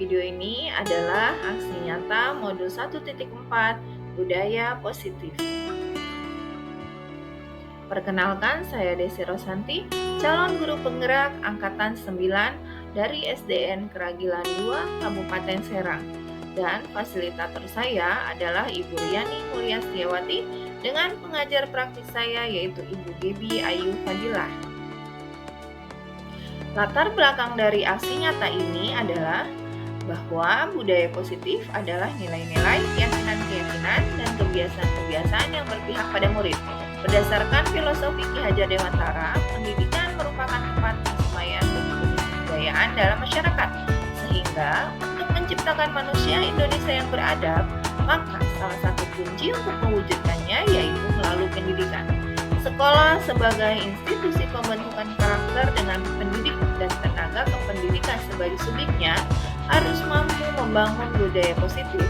video ini adalah aksi nyata modul 1.4 Budaya Positif. Perkenalkan, saya Desi Rosanti, calon guru penggerak Angkatan 9 dari SDN Keragilan 2, Kabupaten Serang. Dan fasilitator saya adalah Ibu Riani Mulyastiawati dengan pengajar praktik saya yaitu Ibu Gebi Ayu Fadilah. Latar belakang dari aksi nyata ini adalah bahwa budaya positif adalah nilai-nilai, keyakinan-keyakinan, dan kebiasaan-kebiasaan yang berpihak pada murid. Berdasarkan filosofi Ki Hajar Dewantara, pendidikan merupakan tempat kesemuanya kebudayaan dalam masyarakat. Sehingga untuk menciptakan manusia Indonesia yang beradab, maka salah satu kunci untuk mewujudkannya yaitu melalui pendidikan. Sekolah sebagai institusi pembentukan karakter dengan pendidik dan tenaga kependidikan sebagai subjeknya harus mampu membangun budaya positif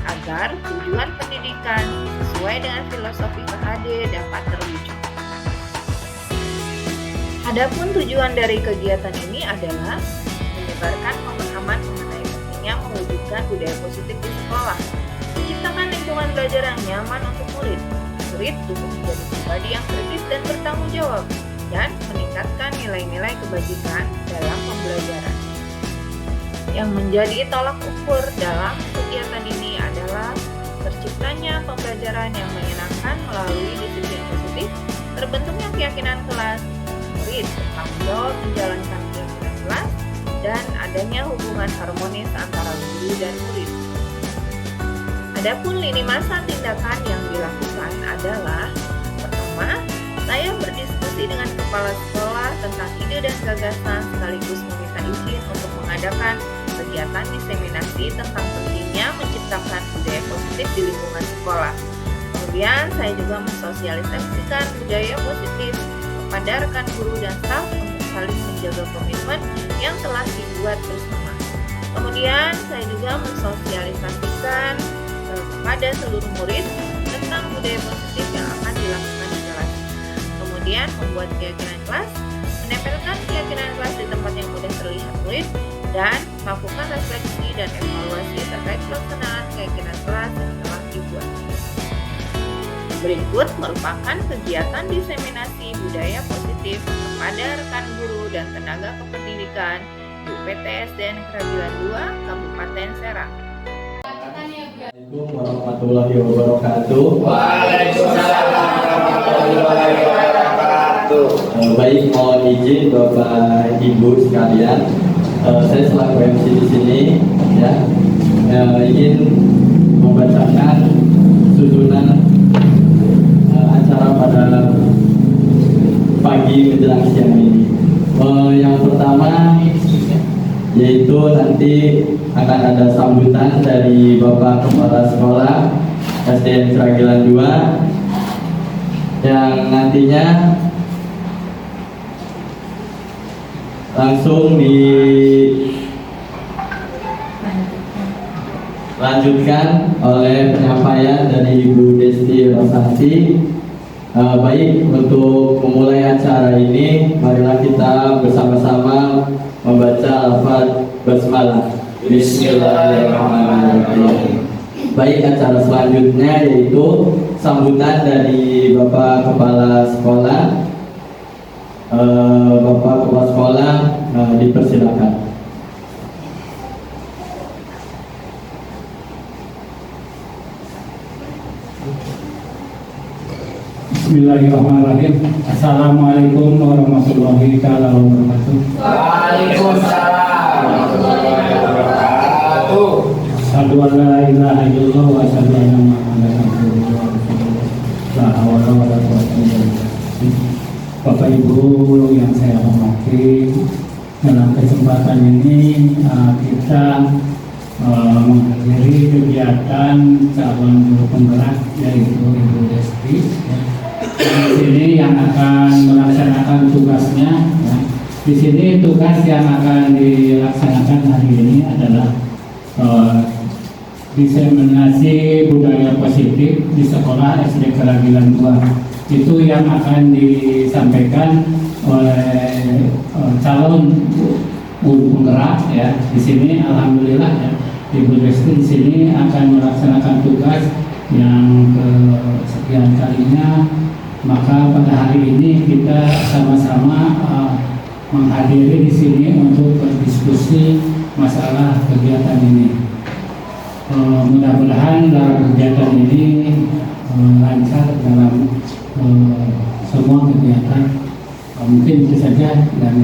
agar tujuan pendidikan sesuai dengan filosofi KHD dapat terwujud. Adapun tujuan dari kegiatan ini adalah menyebarkan pemahaman mengenai pentingnya mewujudkan budaya positif di sekolah, menciptakan lingkungan belajar yang nyaman untuk murid untuk menjadi pribadi yang kritis dan bertanggung jawab, dan meningkatkan nilai-nilai kebajikan dalam pembelajaran. Yang menjadi tolak ukur dalam kegiatan ini adalah terciptanya pembelajaran yang menyenangkan melalui disiplin positif, terbentuknya keyakinan kelas, murid bertanggung jawab menjalankan keyakinan kelas, dan adanya hubungan harmonis antara guru dan murid. Adapun lini masa tindakan yang dilakukan adalah: pertama, saya berdiskusi dengan kepala sekolah tentang ide dan gagasan sekaligus meminta izin untuk mengadakan kegiatan diseminasi tentang pentingnya menciptakan budaya positif di lingkungan sekolah. Kemudian saya juga mensosialisasikan budaya positif kepada rekan guru dan staf untuk saling menjaga komitmen yang telah dibuat bersama. Kemudian saya juga mensosialisasikan kepada seluruh murid tentang budaya positif yang akan dilakukan di kelas. Kemudian membuat keyakinan kelas, menempelkan keyakinan kelas di tempat yang mudah terlihat murid, dan melakukan refleksi dan evaluasi terkait pelaksanaan keyakinan kelas yang telah dibuat. Berikut merupakan kegiatan diseminasi budaya positif kepada rekan guru dan tenaga kependidikan di UPT SDN Keragilan 2, Kabupaten Serang. Assalamualaikum warahmatullahi wabarakatuh. Waalaikumsalam warahmatullahi wabarakatuh. Baik, mohon izin Bapak Ibu sekalian, saya selaku MC di sini ingin membacakan susunan acara pada pagi menjelang siang ini. Yang pertama yaitu nanti akan ada sambutan dari Bapak Kepala Sekolah SDN Keragilan 2 yang nantinya langsung dilanjutkan oleh penyampaian dari Ibu Desi Rosanti. Baik, untuk memulai acara ini, marilah kita bersama-sama membaca Al-Fatihah Basmalah. Bismillahirrahmanirrahim. Baik, acara selanjutnya yaitu sambutan dari Bapak Kepala Sekolah. Bapak Kepala Sekolah dipersilakan. Bismillahirrahmanirrahim. Assalamualaikum warahmatullahi wabarakatuh. Waalaikumsalam warahmatullahi wabarakatuh. Asyhadu an la ilaha illallah wa asyhadu anna Muhammadan rasulullah. La haula wala quwwata illa billah. Bapak Ibu yang saya hormati, dalam kesempatan ini kita menghadiri kegiatan calon guru penggerak yaitu Ibu Desti. Di sini yang akan melaksanakan tugasnya. Di sini tugas yang akan dilaksanakan hari ini adalah diseminasi budaya positif di sekolah SD Keragilan 2. Itu yang akan disampaikan oleh calon guru penggerak ya. Di sini alhamdulillah ya, Ibu Desti di sini akan melaksanakan tugas yang kesekian kalinya. Maka pada hari ini kita sama-sama menghadiri di sini untuk berdiskusi masalah kegiatan ini. Mudah-mudahan dalam kegiatan ini lancar dalam semua kegiatan. Mungkin itu saja dan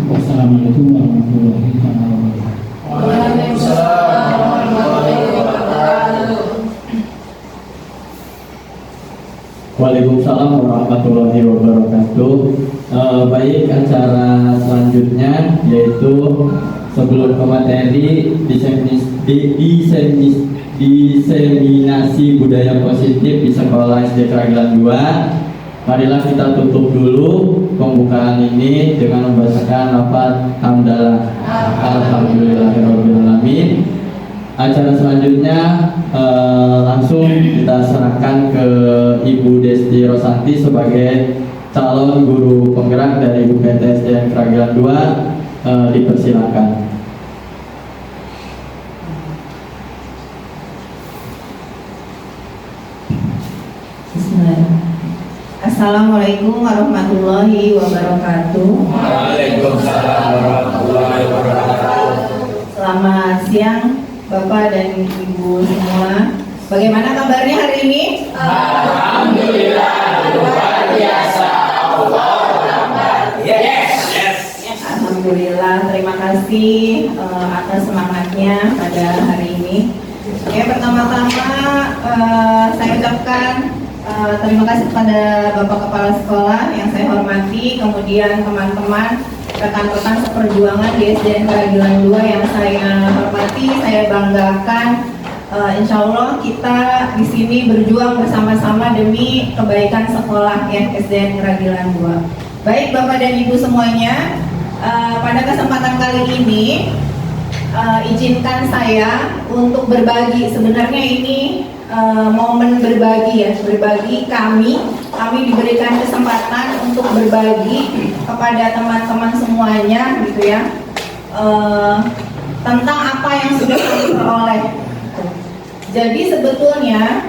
wassalamualaikum warahmatullahi wabarakatuh. Waalaikumsalam warahmatullahi wabarakatuh. Waalaikumsalam warahmatullahi wabarakatuh. Baik, acara selanjutnya yaitu sebelum ke materi diseminasi budaya positif di Sekolah SD Keragilan 2. Marilah kita tutup dulu pembukaan ini dengan membacakan lafaz hamdalah. Alhamdulillahirobbilalamin. Acara selanjutnya langsung kita serahkan ke Ibu Desti Rosanti sebagai calon guru penggerak dari UPT SDN Keragilan 2. Dipersilakan. Assalamualaikum warahmatullahi wabarakatuh. Waalaikumsalam warahmatullahi wabarakatuh. Selamat siang Bapak dan Ibu semua. Bagaimana kabarnya hari ini? Alhamdulillah luar biasa. Alhamdulillah, terima kasih atas semangatnya pada hari ini. Oke, pertama-tama saya ucapkan terima kasih kepada Bapak Kepala Sekolah yang saya hormati, kemudian teman-teman, rekan-rekan seperjuangan di SDN Keragilan 2 yang saya hormati, saya banggakan. Insya Allah kita di sini berjuang bersama-sama demi kebaikan sekolah ya SDN Keragilan 2. Baik Bapak dan Ibu semuanya, pada kesempatan kali ini izinkan saya untuk berbagi. Sebenarnya ini momen berbagi ya, berbagi kami diberikan kesempatan untuk berbagi kepada teman-teman semuanya gitu ya, tentang apa yang sudah kami peroleh. Jadi sebetulnya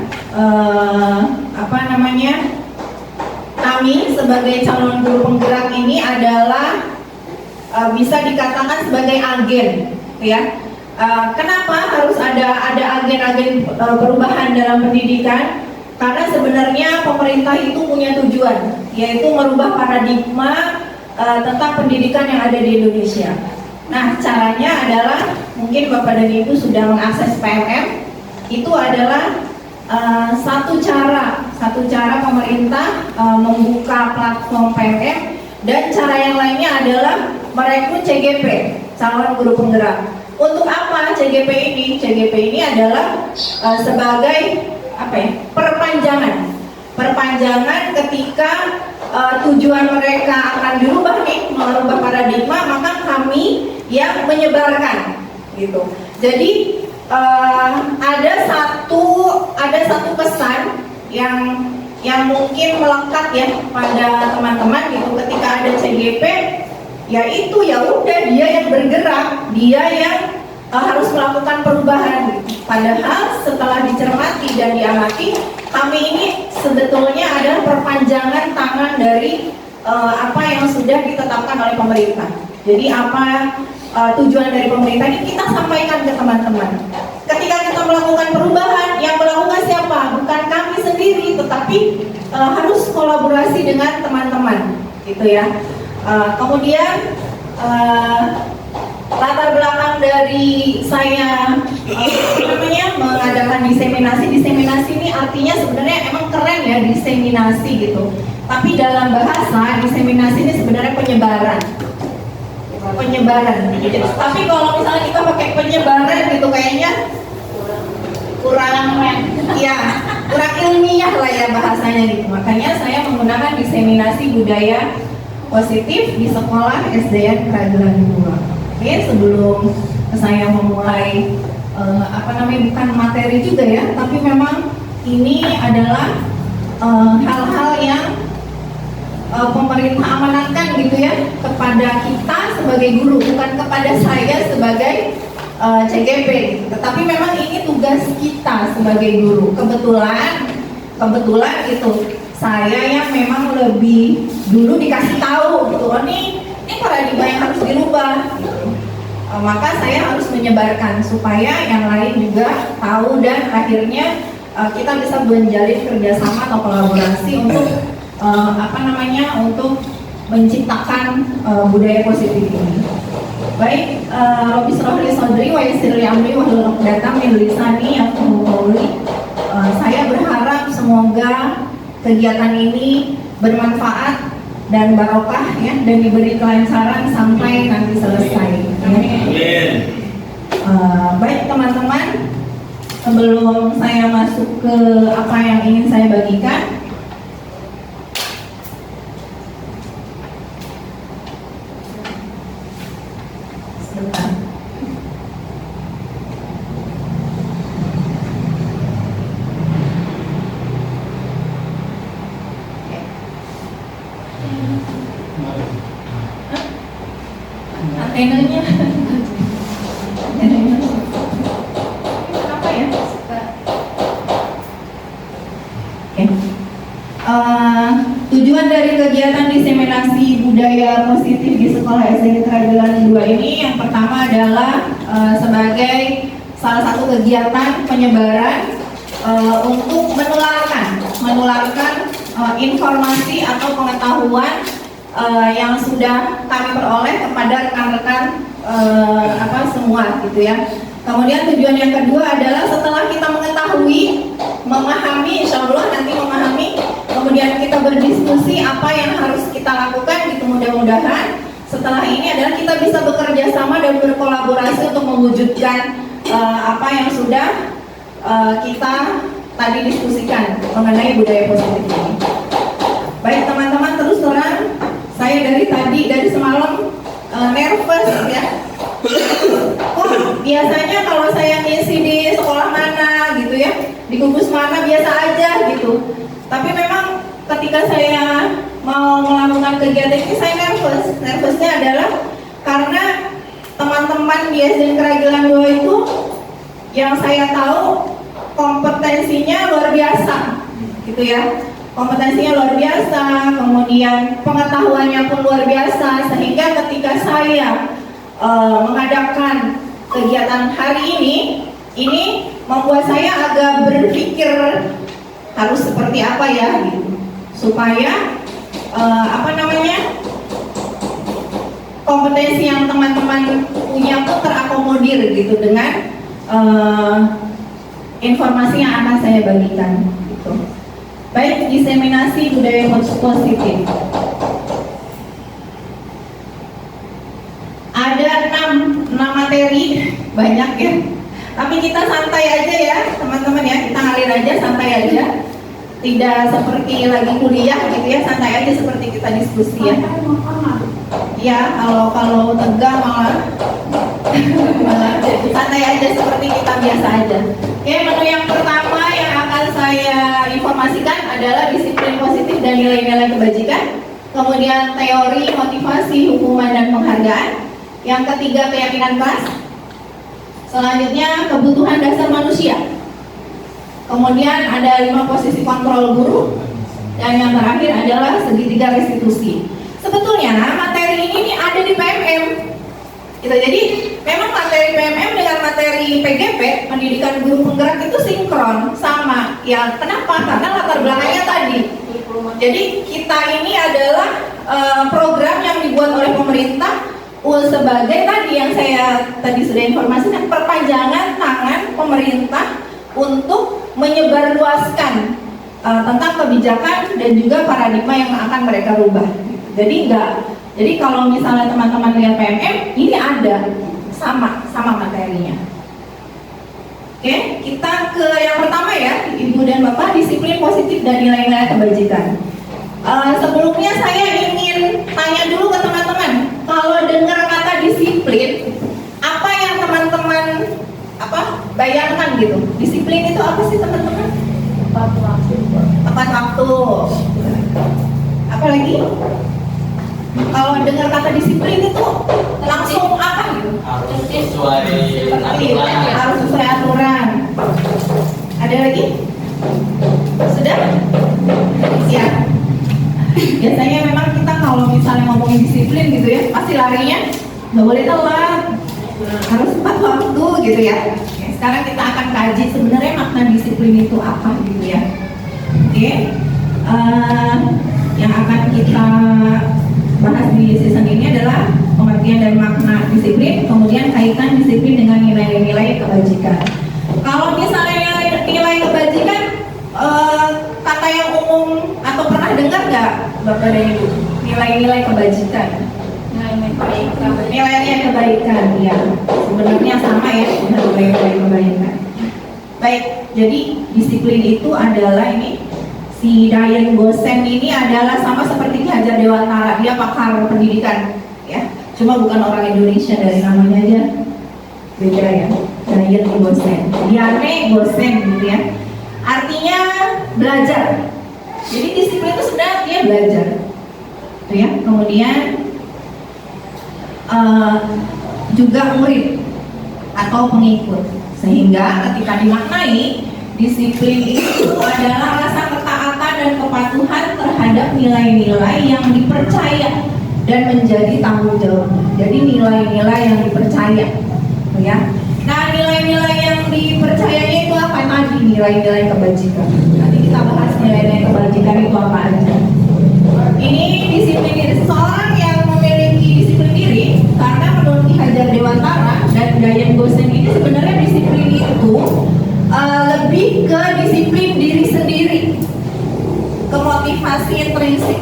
kami sebagai calon guru penggerak ini adalah bisa dikatakan sebagai agen ya. Kenapa harus ada agen-agen perubahan dalam pendidikan? Karena sebenarnya pemerintah itu punya tujuan, yaitu merubah paradigma tentang pendidikan yang ada di Indonesia. Nah, caranya adalah mungkin Bapak dan Ibu sudah mengakses PMM. Itu adalah satu cara pemerintah membuka platform PMM, dan cara yang lainnya adalah merekrut CGP, calon guru penggerak. Untuk apa CGP ini? CGP ini adalah sebagai perpanjangan ketika tujuan mereka akan dirubah nih, merubah paradigma, maka kami yang menyebarkan gitu. Jadi ada satu pesan yang mungkin melekat ya pada teman-teman gitu. Ketika ada CGP, yaitu ya udah dia yang bergerak, dia yang harus melakukan perubahan. Padahal setelah dicermati dan diamati, kami ini sebetulnya adalah perpanjangan tangan dari apa yang sudah ditetapkan oleh pemerintah. Jadi apa tujuan dari pemerintah ini kita sampaikan ke teman-teman. Ketika kita melakukan perubahan, yang melakukan siapa? Bukan kami sendiri, tetapi harus kolaborasi dengan teman-teman, gitu ya. Kemudian latar belakang dari saya mengadakan diseminasi ini artinya sebenarnya emang keren ya, diseminasi gitu. Tapi dalam bahasa diseminasi ini sebenarnya penyebaran. Tapi kalau misalnya kita pakai penyebaran gitu kayaknya kurang ilmiah lah ya bahasanya gitu. Makanya saya menggunakan diseminasi budaya positif di sekolah SDN Keragilan 2. Oke, sebelum saya memulai bukan materi juga ya, tapi memang ini adalah hal-hal yang pemerintah amanatkan gitu ya kepada kita sebagai guru, bukan kepada saya sebagai CGP, tetapi memang ini tugas kita sebagai guru. Kebetulan itu saya yang memang lebih dulu dikasih tahu gitu, oh ini paradigma yang harus dirubah gitu. Maka saya harus menyebarkan supaya yang lain juga tahu, dan akhirnya kita bisa menjalin kerjasama atau kolaborasi untuk untuk menciptakan budaya positif ini. Baik, Robi Srohli Sodri wa Yasirli Amri wa Hlul 'Uqdatam min lisani yafqahu qawli. Saya berharap semoga kegiatan ini bermanfaat dan barokah ya, dan diberi kelancaran sampai nanti selesai. Amin. Baik teman-teman, sebelum saya masuk ke apa yang ingin saya bagikan, sebentar. Antenanya kenapa ya suka. Oke. Tujuan dari kegiatan diseminasi budaya positif di Sekolah SD Keragilan 2 ini yang pertama adalah sebagai salah satu kegiatan penyebaran untuk menularkan informasi atau pengetahuan yang sudah kami peroleh kepada rekan-rekan semua gitu ya. Kemudian tujuan yang kedua adalah setelah kita mengetahui, memahami, insya Allah nanti memahami, kemudian kita berdiskusi apa yang harus kita lakukan gitu. Mudah-mudahan setelah ini adalah kita bisa bekerja sama dan berkolaborasi untuk mewujudkan apa yang sudah kita tadi diskusikan mengenai budaya positif ini. Baik teman-teman, terus terang saya dari semalam nervous ya. Biasanya kalau saya ngisi di sekolah mana gitu ya, di gugus mana biasa aja gitu. Tapi memang ketika saya mau melakukan kegiatan ini saya nervous. Nervousnya adalah karena teman-teman di SD Keragilan 2 itu yang saya tahu kompetensinya luar biasa gitu ya. Kompetensinya luar biasa, kemudian pengetahuannya pun luar biasa, sehingga ketika saya mengadakan kegiatan hari ini membuat saya agak berpikir harus seperti apa ya gitu, supaya kompetensi yang teman-teman punya pun terakomodir gitu dengan informasi yang akan saya bagikan gitu. Baik, diseminasi budaya positif. Ada 6 materi, banyak ya. Tapi kita santai aja ya, teman-teman ya. Kita ngalir aja, santai aja. Tidak seperti lagi kuliah gitu ya, santai aja seperti kita diskusi ya. Ya, kalau tegang malah santai aja seperti kita biasa aja. Oke, menu yang pertama yang akan saya informasikan adalah disiplin positif dan nilai-nilai kebajikan. Kemudian teori, motivasi, hukuman, dan penghargaan. Yang ketiga, keyakinan kelas. Selanjutnya, kebutuhan dasar manusia. Kemudian ada 5 posisi kontrol guru. Dan yang terakhir adalah segitiga restitusi. Sebetulnya materi ini ada di PMM gitu. Jadi memang materi PMM dengan materi PGP, pendidikan guru penggerak, itu sinkron sama ya. Kenapa? Karena latar belakangnya tadi. Jadi kita ini adalah program yang dibuat oleh pemerintah sebagai tadi yang saya tadi sudah informasikan, perpanjangan tangan pemerintah untuk menyebarluaskan tentang kebijakan dan juga paradigma yang akan mereka rubah. Jadi kalau misalnya teman-teman lihat PMM, ini ada sama materinya. Oke, kita ke yang pertama ya, Ibu dan Bapak, disiplin positif dan nilai-nilai kebajikan. Sebelumnya saya ingin tanya dulu ke teman-teman, kalau dengar kata disiplin, apa yang teman-teman bayangkan gitu? Disiplin itu apa sih teman-teman? Tepat waktu. Apalagi kalau dengar kata disiplin itu langsung apa gitu? Harus sesuai aturan. Harus sesuai aturan. Ada lagi? Sudah? Ya. Biasanya memang kita kalau misalnya ngomongin disiplin gitu ya, pasti larinya nggak boleh telat, harus tepat waktu gitu ya. Oke, sekarang kita akan kaji sebenarnya makna disiplin itu apa gitu ya. Oke, yang akan kita bahas di season ini adalah pengertian dari makna disiplin, kemudian kaitan disiplin dengan nilai-nilai kebajikan. Kalau misalnya nilai kebajikan, kata yang umum atau pernah dengar nggak Bapak dan Ibu? Nilai-nilai kebajikan. Nilai-nilai kebaikan, ya. Sebenarnya sama ya, nilai-nilai kebaikan. Baik, jadi disiplin itu adalah ini. Si Dian Gosen ini adalah sama seperti Ki Hajar Dewantara, dia pakar pendidikan, ya. Cuma bukan orang Indonesia, dari namanya aja beda ya. Dian Gosen, Diane Gosen gitu ya. Artinya belajar. Jadi disiplin itu sebenarnya dia belajar, gitu ya. Kemudian juga murid atau pengikut, sehingga ketika dimaknai disiplin itu adalah rasa ketaatan dan kepatuhan terhadap nilai-nilai yang dipercaya dan menjadi tanggung jawab. Jadi nilai-nilai yang dipercaya, ya. Nah, nilai-nilai yang dipercayanya itu apa tadi? Nilai-nilai kebajikan. Nanti kita bahas nilai-nilai kebajikan itu apa aja. Ini disiplin diri, seseorang yang memiliki disiplin diri, karena menurut Ki Hajar Dewantara dan Dian Gosen ini sebenarnya disiplin itu lebih ke disiplin diri sendiri, ke motivasi intrinsik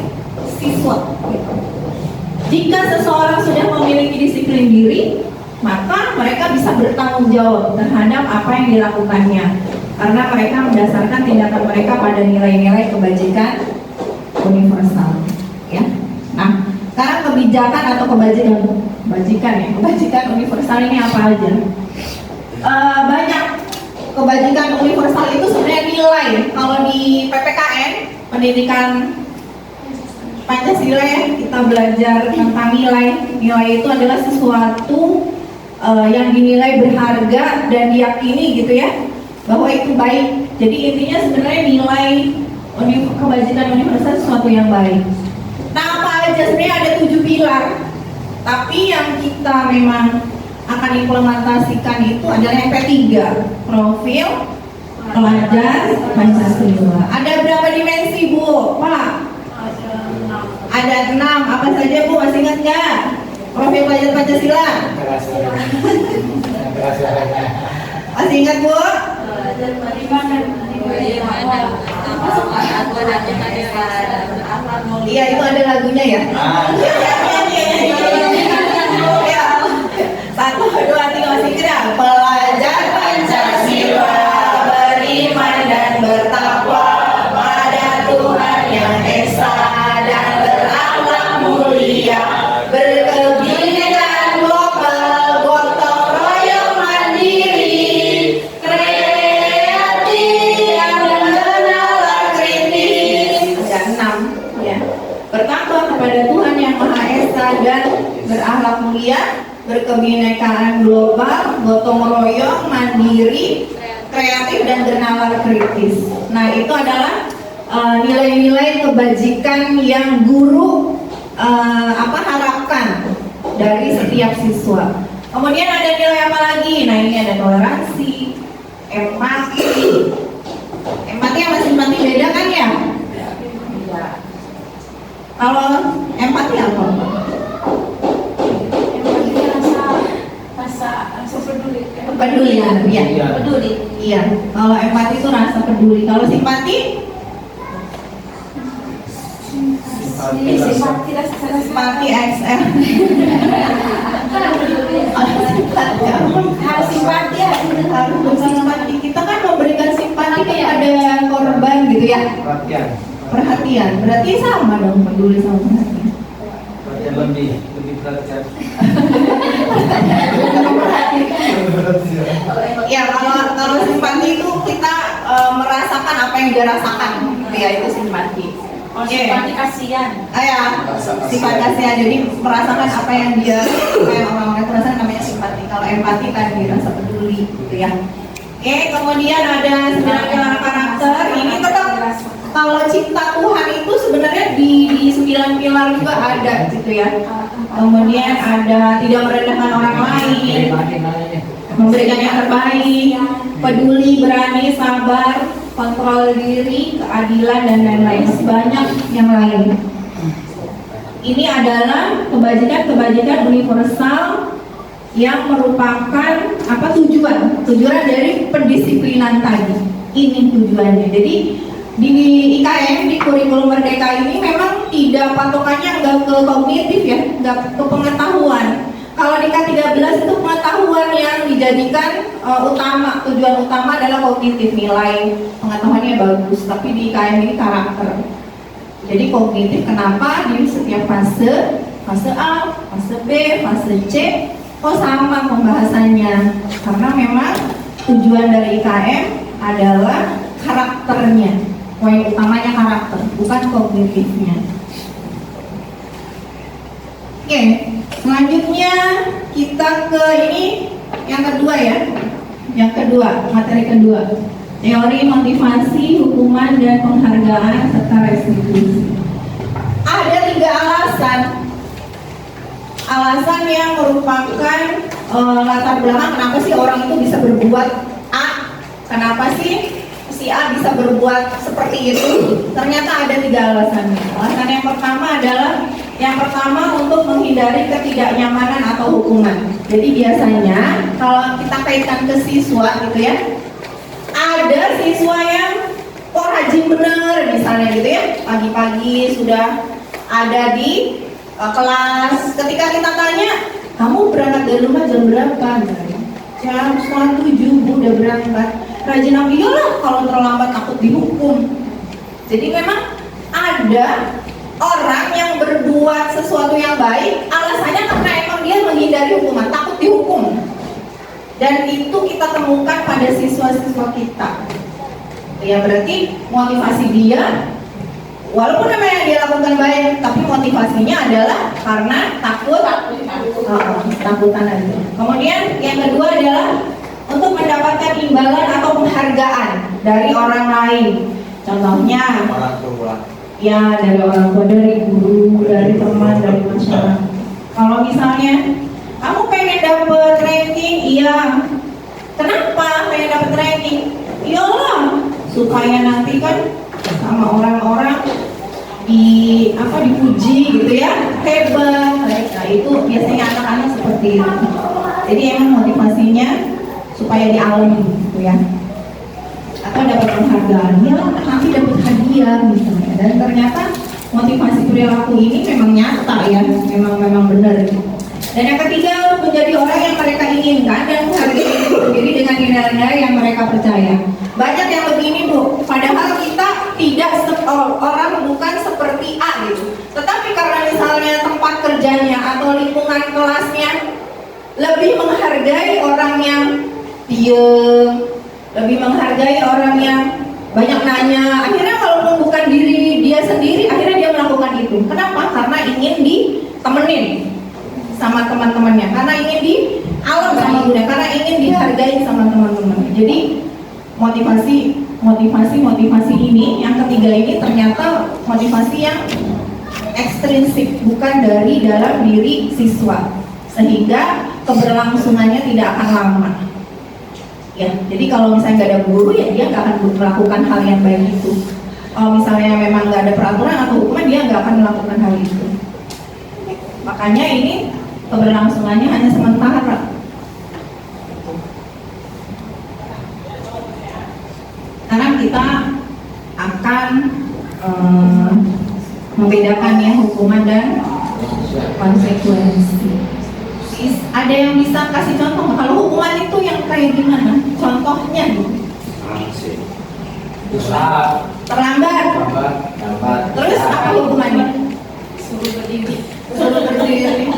siswa. Jika seseorang sudah memiliki disiplin diri, maka mereka bisa bertanggung jawab terhadap apa yang dilakukannya, karena mereka mendasarkan tindakan mereka pada nilai-nilai kebajikan universal, ya. Nah, sekarang kebijakan atau kebajikan ya, kebajikan universal ini apa aja? Banyak. Kebajikan universal itu sebenarnya nilai. Kalau di PPKN, pendidikan Pancasila ya, kita belajar tentang nilai. Nilai itu adalah sesuatu yang dinilai berharga dan diyakini gitu ya, bahwa itu baik. Jadi intinya sebenarnya nilai kebajikan universal sesuatu yang baik. Nah, apa aja? Sebenarnya ada 7 pilar. Tapi yang kita memang akan implementasikan itu adalah yang P3, profil pelajar Pancasila. Ada berapa dimensi, Bu? Pak? Ada 6. Apa saja, Bu? Masih ingat nggak? Profil pelajar Pancasila? Masih ingat, Bu? Iya, itu ada lagunya ya. Satu, dua, tiga, masih kira. Pelajar Pancasila beriman dan bertakwa pada Tuhan yang esa dan berakhlak mulia, berkebinekaan global, gotong royong mandiri, kreatif yang mengenal kritis. Ada 6 ya. Bertakwa kepada Tuhan yang Maha Esa dan berakhlak mulia, berkebinekaan global, gotong royong, mandiri, kreatif dan bernalar kritis. Nah, itu adalah nilai-nilai kebajikan yang guru harapkan dari setiap siswa. Kemudian ada nilai apa lagi? Nah, ini ada toleransi, empati. Empati sama simpati beda kan ya? Beda. Kalau empati apa? Kepedulian, ya. Peduli. Iya. Kalau empati itu rasa peduli. Kalau simpati? Simpati XL. Harus simpati ya. Harus simpati. Kita kan memberikan simpati kepada korban gitu ya. Perhatian. Berarti sama dong peduli sama perhatian. Lebih perhatian. Ya, kalau simpati itu kita merasakan apa yang dia rasakan, gitu ya, itu simpati. sifatnya kasihan. Ya, sifat kasihan. Jadi merasakan apa yang dia, apa yang orang-orang itu rasakan namanya simpati. Kalau empati kan dirasa peduli, gitu ya. Oke, kemudian ada 9 pilar karakter. Ini tetap kalau cinta Tuhan itu sebenarnya di 9 pilar juga ada, gitu ya. Kemudian ada tidak merendahkan orang lain, memberikan yang terbaik, peduli, berani, sabar, kontrol diri, keadilan, dan lain-lain. Masih banyak yang lain. Ini adalah kebajikan universal yang merupakan tujuan dari pendisiplinan tadi. Ini tujuannya. Jadi di IKM, di kurikulum Merdeka ini memang tidak patokannya nggak ke kognitif ya, nggak ke pengetahuan. Kalau di K13 itu pengetahuan yang dijadikan tujuan utama adalah kognitif, nilai pengetahuannya bagus, tapi di IKM ini karakter. Jadi kognitif kenapa di setiap fase A, fase B, fase C, sama pembahasannya. Karena memang tujuan dari IKM adalah karakternya. Poin utamanya karakter, bukan kognitifnya. Oke, selanjutnya kita ke ini yang kedua ya. Yang kedua, materi kedua. Teori motivasi, hukuman, dan penghargaan serta restitusi. Ada 3 alasan. Alasan yang merupakan latar belakang kenapa sih orang itu bisa berbuat A. Kenapa sih si A bisa berbuat seperti itu? Ternyata ada 3 alasannya. Alasan yang pertama untuk menghindari ketidaknyamanan atau hukuman. Jadi biasanya kalau kita kaitkan ke siswa gitu ya, ada siswa yang rajin bener misalnya gitu ya, pagi-pagi sudah ada di kelas. Ketika kita tanya, kamu berangkat dari rumah jam berapa? Jam 6:30 Bu udah berangkat. Rajin apa? Iyalah, kalau terlambat takut dihukum. Jadi memang ada orang yang berbuat sesuatu yang baik, alasannya karena emang dia menghindari hukuman, takut dihukum. Dan itu kita temukan pada siswa-siswa kita. Ya berarti motivasi dia, walaupun apa yang dia lakukan baik, tapi motivasinya adalah karena takutan aja. Kemudian yang kedua adalah untuk mendapatkan imbalan atau penghargaan dari orang lain. Contohnya orang tua. Ya, dari orang tua, dari guru, dari teman, dari masyarakat. Kalau misalnya kamu pengen dapet ranking, iya. Kenapa pengen dapet ranking? Iyalah, supaya nanti kan sama orang-orang dipuji gitu ya, hebat. Nah itu biasanya anak-anak seperti itu. Jadi emang motivasinya supaya dialami gitu ya. Atau dapat penghargaan, ya nanti dapat hadiah misalnya. Dan ternyata motivasi perilaku ini memang nyata ya, memang benar. Dan yang ketiga, menjadi orang yang mereka inginkan dan menghargai diri sendiri dengan nilai-nilai yang mereka percaya. Banyak yang begini Bu, padahal kita tidak orang bukan seperti A gitu. Tetapi karena misalnya tempat kerjanya atau lingkungan kelasnya lebih menghargai orang yang diam, lebih menghargai orang yang banyak nanya, akhirnya walaupun bukan diri dia sendiri, akhirnya dia melakukan itu. Kenapa? Karena ingin ditemenin sama teman-temannya, karena ingin di alam sama dunia, karena ingin dihargai sama teman-temannya. Jadi motivasi ini, yang ketiga ini ternyata motivasi yang ekstrinsik, bukan dari dalam diri siswa, sehingga keberlangsungannya tidak akan lama. Ya, jadi kalau misalnya nggak ada guru ya dia nggak akan melakukan hal yang baik itu. Kalau misalnya memang nggak ada peraturan atau hukuman, dia nggak akan melakukan hal itu. Makanya ini keberlangsungannya hanya sementara. Karena kita akan membedakan ya hukuman dan konsekuensi. Ada yang bisa kasih contoh? Kalau hukuman itu yang kayak gimana? Contohnya gitu. Terlambat. Terus apa hukumannya? Suruh berdiri. Suruh berdiri.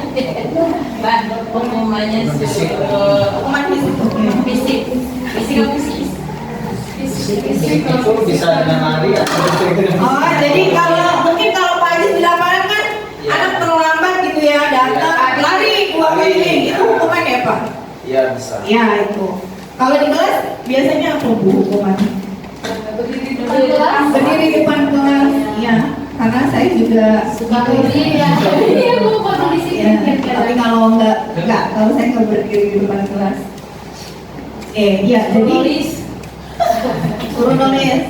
Hukumannya Hukuman fisik. fisik. Itu bisa dengan lari atau dengan Oh, jadi mungkin kalau Pak Ajis di lapangan kan Iya. anak terlambat gitu ya, datang lari 2 kali, itu hukuman ya Pak? Iya bisa. Ya itu. Kalau di kelas biasanya apa Bu hukuman? Berdiri di depan kelas. Iya, karena saya juga Suka berdiri ya. Iya, Bu, kalau di sini. ya, tapi kalau kalau saya nggak berdiri di depan kelas. Iya, jadi suruh nulis.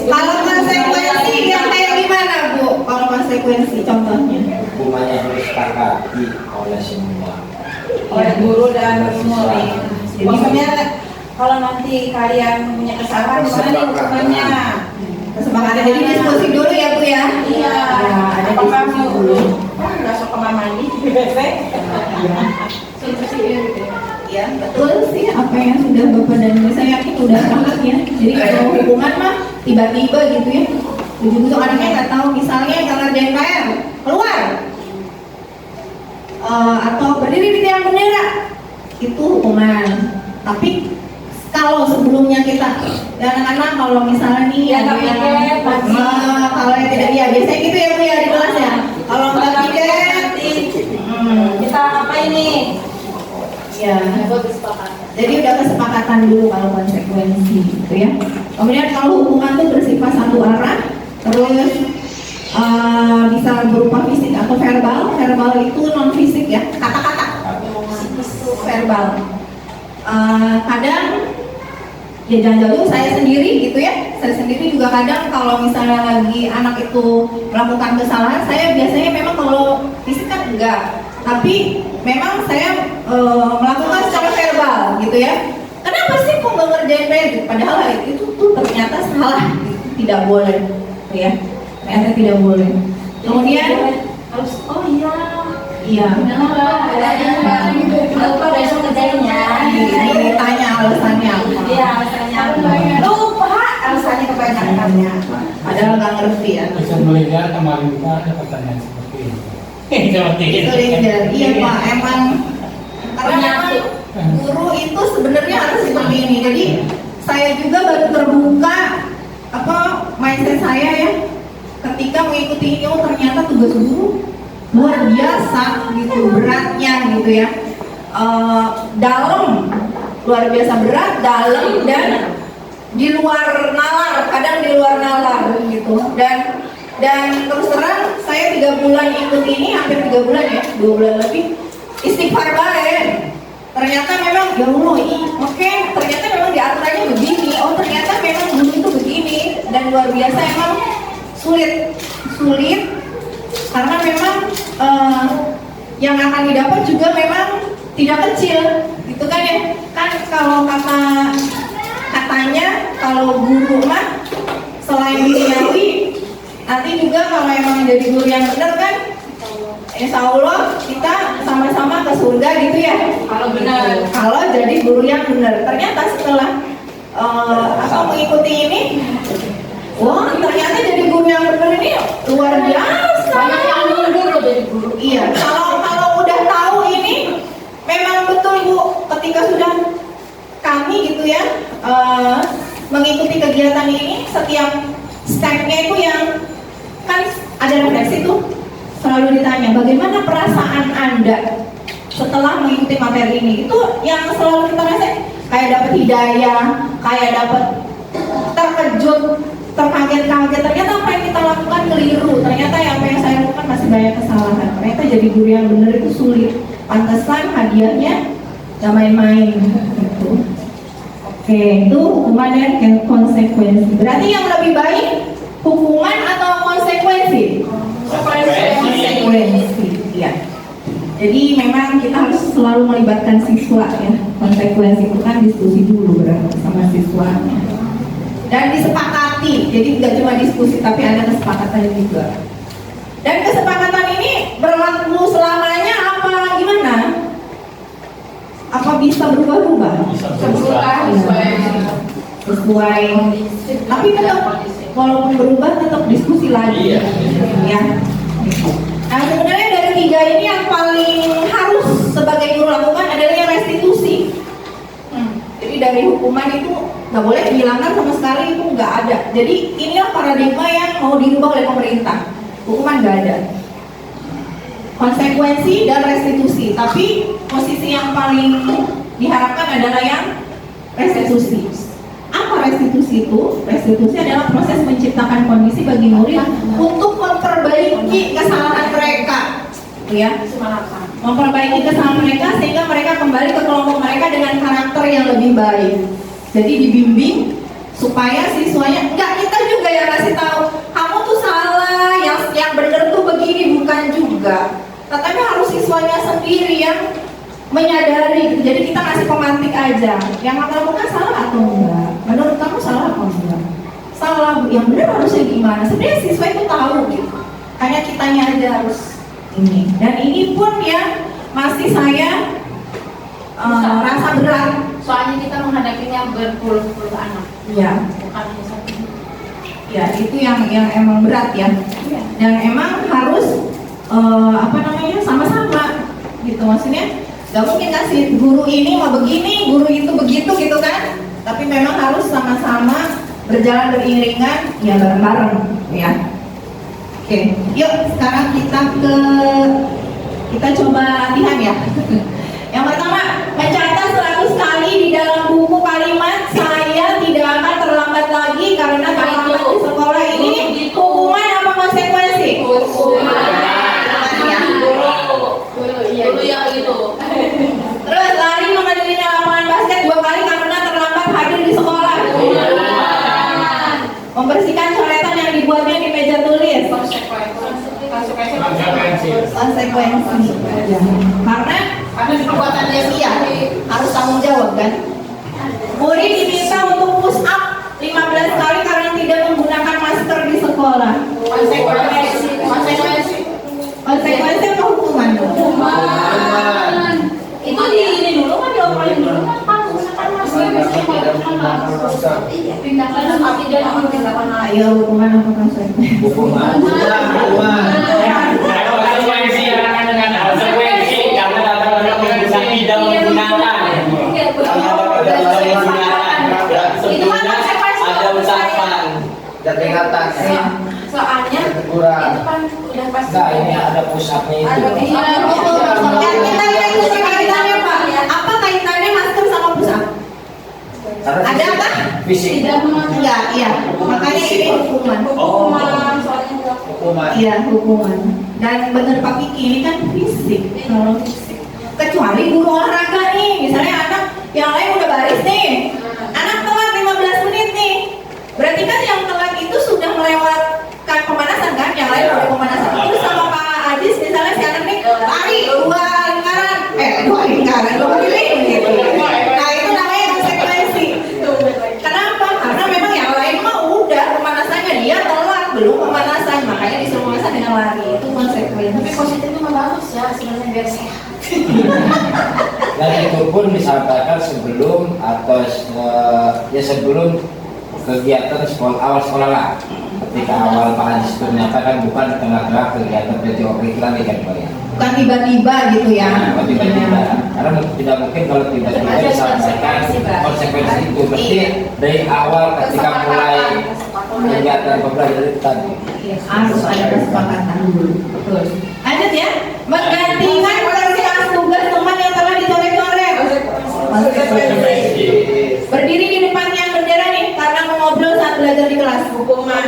Kalau konsekuensi yang kayak gimana Bu? Kalau konsekuensi contohnya? Hukumannya harus disepakati oleh semua. Oleh guru dan murid. Jadi Maksudnya kalau nanti kalian punya kesalahan gimana nih hukumannya? kesepakatan. Jadi diskusi dulu ya Bu ya. Iya. Ya, ada Apakah diskusi mau dulu. nggak suka kamar mandi besek? Ya, betul sih apa yang sudah Bapak dan Ibu saya yakin udah banget ya. Jadi kalau hukuman mah tiba-tiba gitu ya. Ujung-ujung anaknya nggak tahu, misalnya nggak ngerjain PR, keluar. Atau berdiri di tiang bendera, itu hukuman. Tapi kalau sebelumnya kita anak-anak kalau misalnya nih Ya, ada nggak yang piket, kalau yang tidak ya biasanya gitu ya Bu ya di kelas ya. Kalau nggak piket, Kita apa ini? ya. Jadi udah kesepakatan dulu kalau konsekuensi gitu ya. Kemudian kalau hukuman itu bersifat satu arah, terus bisa berupa fisik atau verbal. Verbal itu non fisik ya, kata-kata. Itu verbal. Kadang ya jangan jauh saya sendiri gitu ya. Saya sendiri juga kadang kalau misalnya lagi anak itu melakukan kesalahan, saya biasanya memang kalau fisik kan enggak. Tapi memang saya melakukan secara verbal gitu ya. Kenapa sih kok nggak ngerjain PR? Padahal itu tuh ternyata salah, tidak boleh, gitu ya. Ternyata tidak boleh. Kemudian Harus, oh iya. iya, Lupa besok kerjainnya. ini ditanya alasannya apa. Iya, alasannya apa? Lupa alasannya kebanyakannya. Padahal nggak ngerti ya. Bisa melihat kemarin kita ada pertanyaan seperti ini. Seperti Itu leader. Iya Pak, emang karena memang guru itu sebenarnya harus seperti ini. Jadi saya juga baru terbuka mindset saya ya ketika mengikuti ini. Oh ternyata tugas guru luar biasa gitu beratnya gitu ya. Dalam, luar biasa berat, dalam dan di luar nalar, kadang di luar nalar gitu. Dan terus terang saya 3 bulan ikut ini, hampir 3 bulan ya, 2 bulan lebih istighfar baik. Ternyata memang ya Allah, oke, ternyata memang diaturannya begini. Oh ternyata memang guru itu begini dan luar biasa emang sulit karena memang yang akan didapat juga memang tidak kecil, gitu kan ya? Kan kalau katanya kalau guru mah selain duniawi, nanti juga kalau emang jadi guru yang benar kan, insya Allah kita sama-sama ke surga gitu ya. Kalau benar. Kalau jadi guru yang benar. Ternyata setelah mengikuti ini, wah ternyata jadi guru yang benar ini luar biasa. Banyak yang mundur loh jadi guru. Iya. Kalau udah tahu ini, memang betul Bu. Ketika sudah kami gitu ya mengikuti kegiatan ini, setiap stepnya itu yang kan ada refleksi tuh, selalu ditanya bagaimana perasaan Anda setelah mengikuti materi ini. Itu yang selalu kita rasain, kayak dapat hidayah, kayak dapat terkejut, terkaget-kaget. Ternyata apa yang kita lakukan keliru, ternyata apa yang saya lakukan masih banyak kesalahan. Ternyata jadi guru yang benar itu sulit. Pantesan hadiahnya gak main-main gitu. Oke, itu hukuman dan konsekuensi. Berarti yang lebih baik hukuman atau konsekuensi? Konsekuensi, ya. Jadi memang kita harus selalu melibatkan siswa ya. Konsekuensi itu kan diskusi dulu berarti sama siswanya. Dan disepakati, jadi tidak cuma diskusi tapi ada kesepakatan juga. Dan kesepakatan ini berlaku selamanya apa gimana? Apa bisa berubah-ubah? Sesuai. Tapi tetap walaupun berubah tetap diskusi lagi. Iya. Ya. Nah sebenarnya dari 3 ini yang paling harus sebagai guru lakukan adalah yang restitusi. Jadi dari hukuman itu nggak boleh dihilangkan sama sekali, itu nggak ada. Jadi inilah paradigma yang mau dirubah oleh pemerintah. Hukuman nggak ada, konsekuensi dan restitusi. Tapi posisi yang paling diharapkan adalah yang restitusi. Apa restitusi itu? Restitusi adalah proses menciptakan kondisi bagi murid untuk memperbaiki kesalahan mereka, ya, memperbaiki kesalahan mereka sehingga mereka kembali ke kelompok mereka dengan karakter yang lebih baik. Jadi dibimbing supaya siswanya, enggak, kita juga yang kasih tahu kamu tuh salah, yang benar tuh begini, bukan juga. Tetapi harus siswanya sendiri yang menyadari. Jadi kita kasih pemantik aja, yang kamu lakukan salah atau enggak, menurut kamu salah atau enggak, salah, yang benar harusnya gimana. Sebenarnya siswa itu tahu gitu, hanya kitanya aja harus ini. Dan ini pun ya masih saya rasa berat. Soalnya kita menghadapinya berpuluh-puluh anak. Ya, Bukan hanya satu. ya itu yang emang berat ya. Dan emang harus sama-sama gitu, maksudnya gak mungkin kasih guru ini mau begini, guru itu begitu gitu kan. Tapi memang harus sama-sama berjalan beriringan, ya bareng-bareng ya. Oke, yuk sekarang kita coba latihan ya. Yang pertama, mencatat 100 kali di dalam buku kalimat saya tidak akan terlambat lagi karena terlambat di sekolah ini. Hukuman apa konsekuensi? Dulu yang itu. Terus lari mengelilingi lapangan basket 2 kali karena terlambat hadir di sekolah. Membersihkan coretan yang dibuatnya di meja tulis. Konsekuensi. Karena perbuatan dia harus tanggung jawab kan. Murid diminta untuk push up 15 kali karena tidak menggunakan masker di sekolah. Konsekuensi apa hukuman? Hukuman. Itu ini dulu kan diobrolin dulu kan menggunakan masker. Iya, pindahkan tapi dia menggunakan masker. Ayo hukuman apa konsekuensi? Hukuman. Konsekuensi dengan konsekuensi karena tidak menggunakan. Sebelumnya ada ucapan Dan peringatan. Soalnya Teguran. itu kan udah pasti. Enggak, ini ada pusatnya itu. Kita lihat kaitannya Pak. Apa kaitannya masker sama pusat? Karena Ada apa? Fisik. Enggak, iya. Makanya ini hukuman. Hukuman soalnya Hukuman. Iya, hukuman. Dan bener Pak Kiki, ini kan fisik. Kalau fisik. Kecuali guru olahraga nih, misalnya anak yang lain udah baris nih. Anak telat 15 menit nih. Berarti kan yang telat itu sudah melewatkan pemanasan kan? Yang lain udah pemanasan. Terus sama Pak Adis misalnya si anak nih lari 2 lingkaran, 2 keliling gitu. Nah, itu namanya konsekuensi. Kenapa? Karena memang yang lain mah udah pemanasannya, dia telat belum pemanasan, makanya disuruh pemanasan dengan lari. Itu konsekuensi. tapi positifnya mah bagus ya sebenarnya biar sehat. Dan itu pun disampaikan sebelum atau sebelum kegiatan awal sekolah lah. Ketika awal Pak Hadis itu menyatakan bukan di tengah-tengah kegiatan ekstrakurikuler kan Pak ya. Bukan tiba-tiba gitu ya. Nah, tiba-tiba. Karena tidak mungkin kalau tiba-tiba disampaikan konsekuensi itu. Mesti dari awal ketika mulai kegiatan pembelajaran itu tadi. Harus ada kesepakatan dulu. Betul. Lanjut ya. Menggantikan tugas teman yang telah dicoret-coret. Berdiri di depan yang bendera nih karena mengobrol saat belajar di kelas. Hukuman.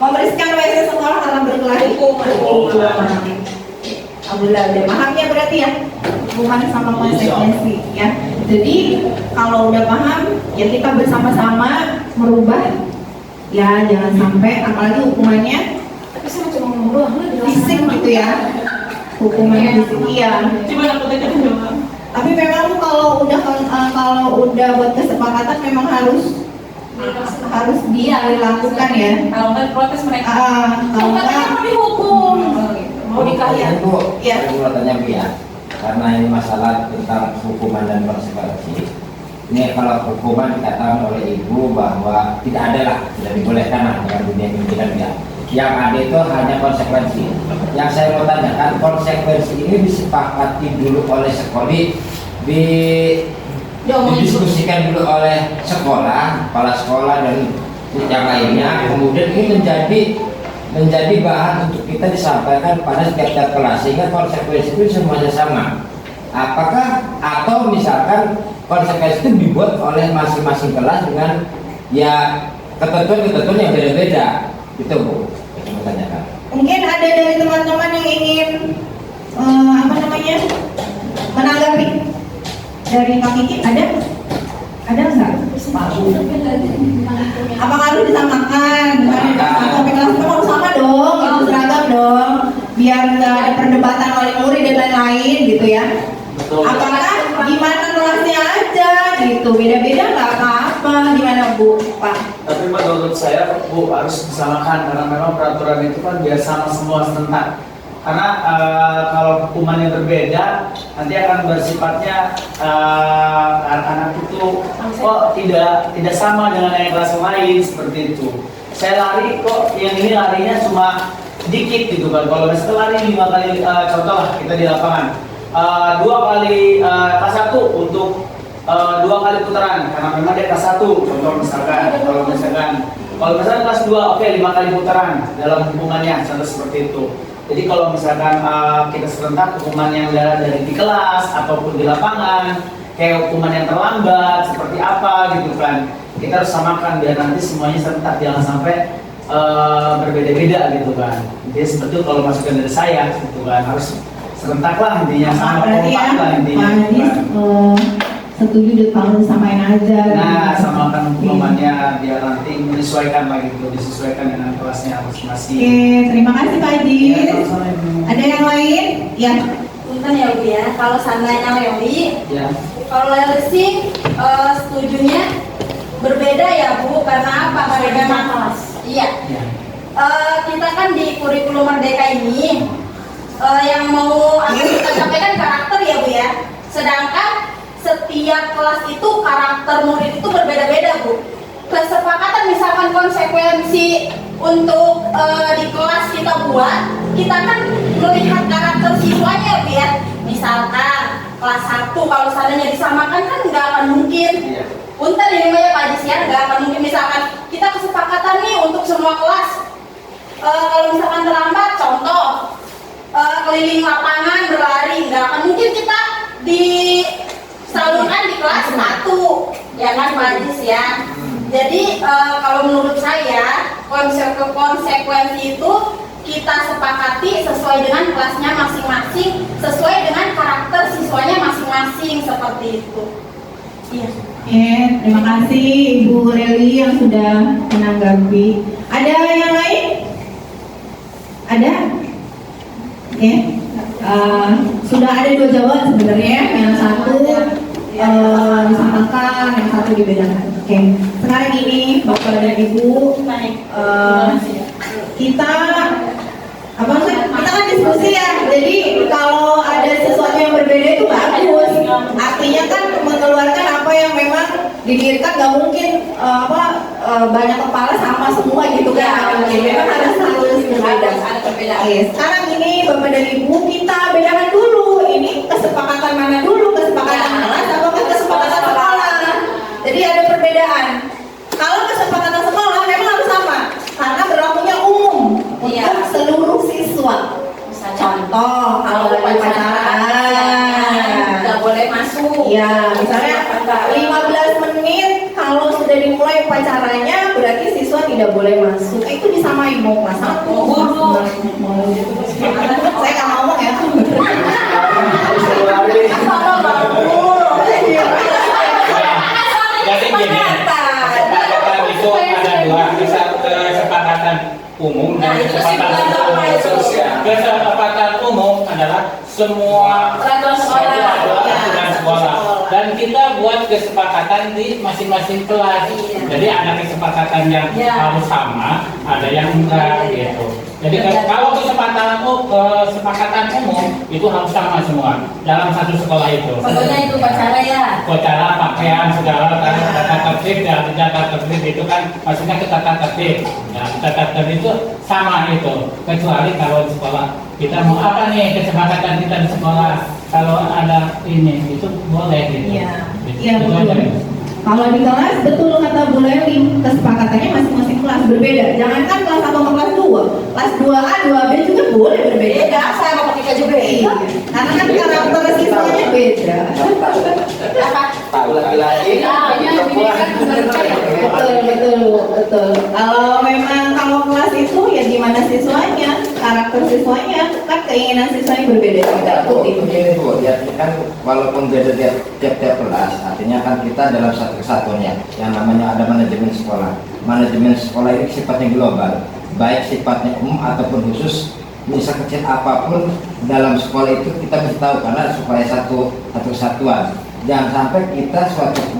Membersihkan WC sekolah karena berkelas. Hukuman. Alhamdulillah udah pahamnya berarti ya. Hukuman sama konsekuensi ya. Jadi kalau udah paham ya kita bersama-sama merubah. Ya jangan sampai apalagi hukumannya Tapi saya cuma ngomong fisik gitu ya. Hukuman fisik iya. Tapi memang kalau udah buat kesepakatan memang harus dilakukan ya. Kalau nggak protes mereka. Kalau nggak mau dihukum, mau dikalian. Bu, Iya. saya mau tanya Bu ya, karena ini masalah tentang hukuman dan konsekuensi. Ini kalau hukuman dikatakan oleh Ibu bahwa tidak ada lah, tidak dibolehkan lah dengan dunia pendidikan ya. Yang ada itu hanya konsekuensi. Yang saya mau tanyakan, konsekuensi ini disepakati dulu oleh sekolah di didiskusikan dulu oleh sekolah, kepala sekolah dan yang lainnya. Kemudian ini menjadi bahan untuk kita disampaikan pada setiap kelas sehingga konsekuensi itu semuanya sama. Apakah atau misalkan konsekuensi itu dibuat oleh masing-masing kelas dengan ya ketentuan-ketentuan yang beda-beda, itu Bu. Saya tanyakan. Mungkin ada dari teman-teman yang ingin menanggapi dari Pak Kiki, ada nggak? Apakah harus disamakan? Atau kelas itu harus sama dong, itu seragam dong, biar nggak ada perdebatan oleh murid dan lain-lain gitu ya. Apakah gimana kelasnya aja gitu, beda-beda nggak apa-apa, gimana Bu, Pak? Tapi menurut saya Bu harus disamakan karena memang peraturan itu kan biar sama semua serentak. Karena kalau hukuman yang berbeda nanti akan bersifatnya anak-anak itu kok tidak sama dengan yang kelas lain seperti itu. Saya lari kok yang ini larinya cuma sedikit gitu kan. Kalau misalnya lari 5 kali contoh lah kita di lapangan 2 kali kelas 1 untuk 2 kali putaran karena memang dia kelas 1 contoh misalkan. Kalau misalkan kelas 2 oke 5 kali putaran dalam hukumannya contoh seperti itu. Jadi kalau misalkan kita serentak hukuman yang dari di kelas ataupun di lapangan, kayak hukuman yang terlambat seperti apa gitu kan, kita harus samakan biar nanti semuanya serentak, jangan sampai berbeda-beda gitu kan. Jadi seperti itu kalau masukan dari saya gitu kan, harus serentak lah intinya, sama kompak lah intinya. Setuju kalau samain aja. Nah, samakan hukumannya biar nanti menyesuaikan lagi gitu, disesuaikan dengan kelasnya masing-masing. Oke, terima kasih Pak Adit. Ya, ada yang lain? Ya. Punten ya Bu ya, kalau seandainya Leli, ya. kalau Leli sih setujunya berbeda ya Bu, karena apa? Karena memang kelas. Iya. Ya. Kita kan di kurikulum Merdeka ini yang mau kita sampaikan karakter ya Bu ya. Sedangkan setiap kelas itu karakter murid itu berbeda-beda Bu. Kesepakatan misalkan konsekuensi untuk di kelas kita buat, kita kan melihat karakter siswanya Bu ya. Misalkan kelas 1 kalau seandainya disamakan kan nggak akan mungkin. Punten ini ya Pak Ajis ya, nggak akan mungkin misalkan kita kesepakatan nih untuk semua kelas. Kalau misalkan terlambat, contoh keliling lapangan berlari, nggak akan mungkin kita disalurkan di kelas 1, ya kan Pak Ajis ya. Jadi kalau menurut saya konsekuensi itu kita sepakati sesuai dengan kelasnya masing-masing, sesuai dengan karakter siswanya masing-masing seperti itu. Iya. Terima kasih Ibu Reli yang sudah menanggapi. Ada yang lain? Ada? Oke. Sudah ada 2 jawaban sebenarnya. Yang satu disamakan, yang satu dibedakan. Oke. Sekarang ini Bapak dan Ibu, kita kan diskusi ya. Jadi kalau ada sesuatu yang berbeda itu bagus. Artinya kan mengeluarkan apa yang memang didirikan, nggak mungkin banyak kepala sama semua gitu kan. Memang harus berbeda. Sekarang ini Bapak dan Ibu kita bedakan dulu. Ini kesepakatan mana dulu? Kesepakatan kelas atau kesepakatan sekolah? Jadi ada perbedaan. Kalau kesepakatan sekolah memang harus sama karena berlakunya umum untuk seluruh siswa. Contoh kalau ada upacara nggak boleh masuk. Ya, misalnya 15 menit kalau sudah dimulai upacaranya berarti siswa tidak boleh masuk. Itu disamain mau kelas 1. Saya nggak ngomong ya. Jadi gini, kesepakatan itu ada 2, kesepakatan umum dan kesepakatan umum adalah semua sekolah dan kita buat kesepakatan di masing-masing kelas. Jadi ada kesepakatan yang harus sama, ada yang enggak gitu. Jadi kalau kesepakatan umum itu harus sama semua dalam satu sekolah itu. Contohnya itu upacara ya. Upacara, pakaian, segala tata tertib dan tata tertib itu kan maksudnya ke tata tertib. Nah, tata tertib itu sama itu. Kecuali kalau di sekolah kita mau apa nih kesepakatan kita di sekolah, kalau ada ini itu boleh gitu. Iya. Iya Itu betul. aja. Kalau di kelas betul kata Bu Leli, kesepakatannya masing-masing kelas berbeda. Jangankan kelas 1 sama kelas 2, kelas 2A, 2B juga boleh berbeda. Beda, saya ketika juga Iya. Karena kan karakter siswanya beda. apa? Tahu laki-laki, perempuan. Betul. Kalau kelas itu ya gimana siswanya, karakter siswanya, kan keinginan siswanya berbeda. Kita ikuti. Begini Bu, ya kan walaupun beda tiap-tiap kelas, artinya kan kita dalam satu kesatuan yang namanya ada manajemen sekolah. Manajemen sekolah ini sifatnya global, baik sifatnya umum ataupun khusus. Misal kecil apapun dalam sekolah itu kita mesti tahu karena supaya satu kesatuan. Jangan sampai kita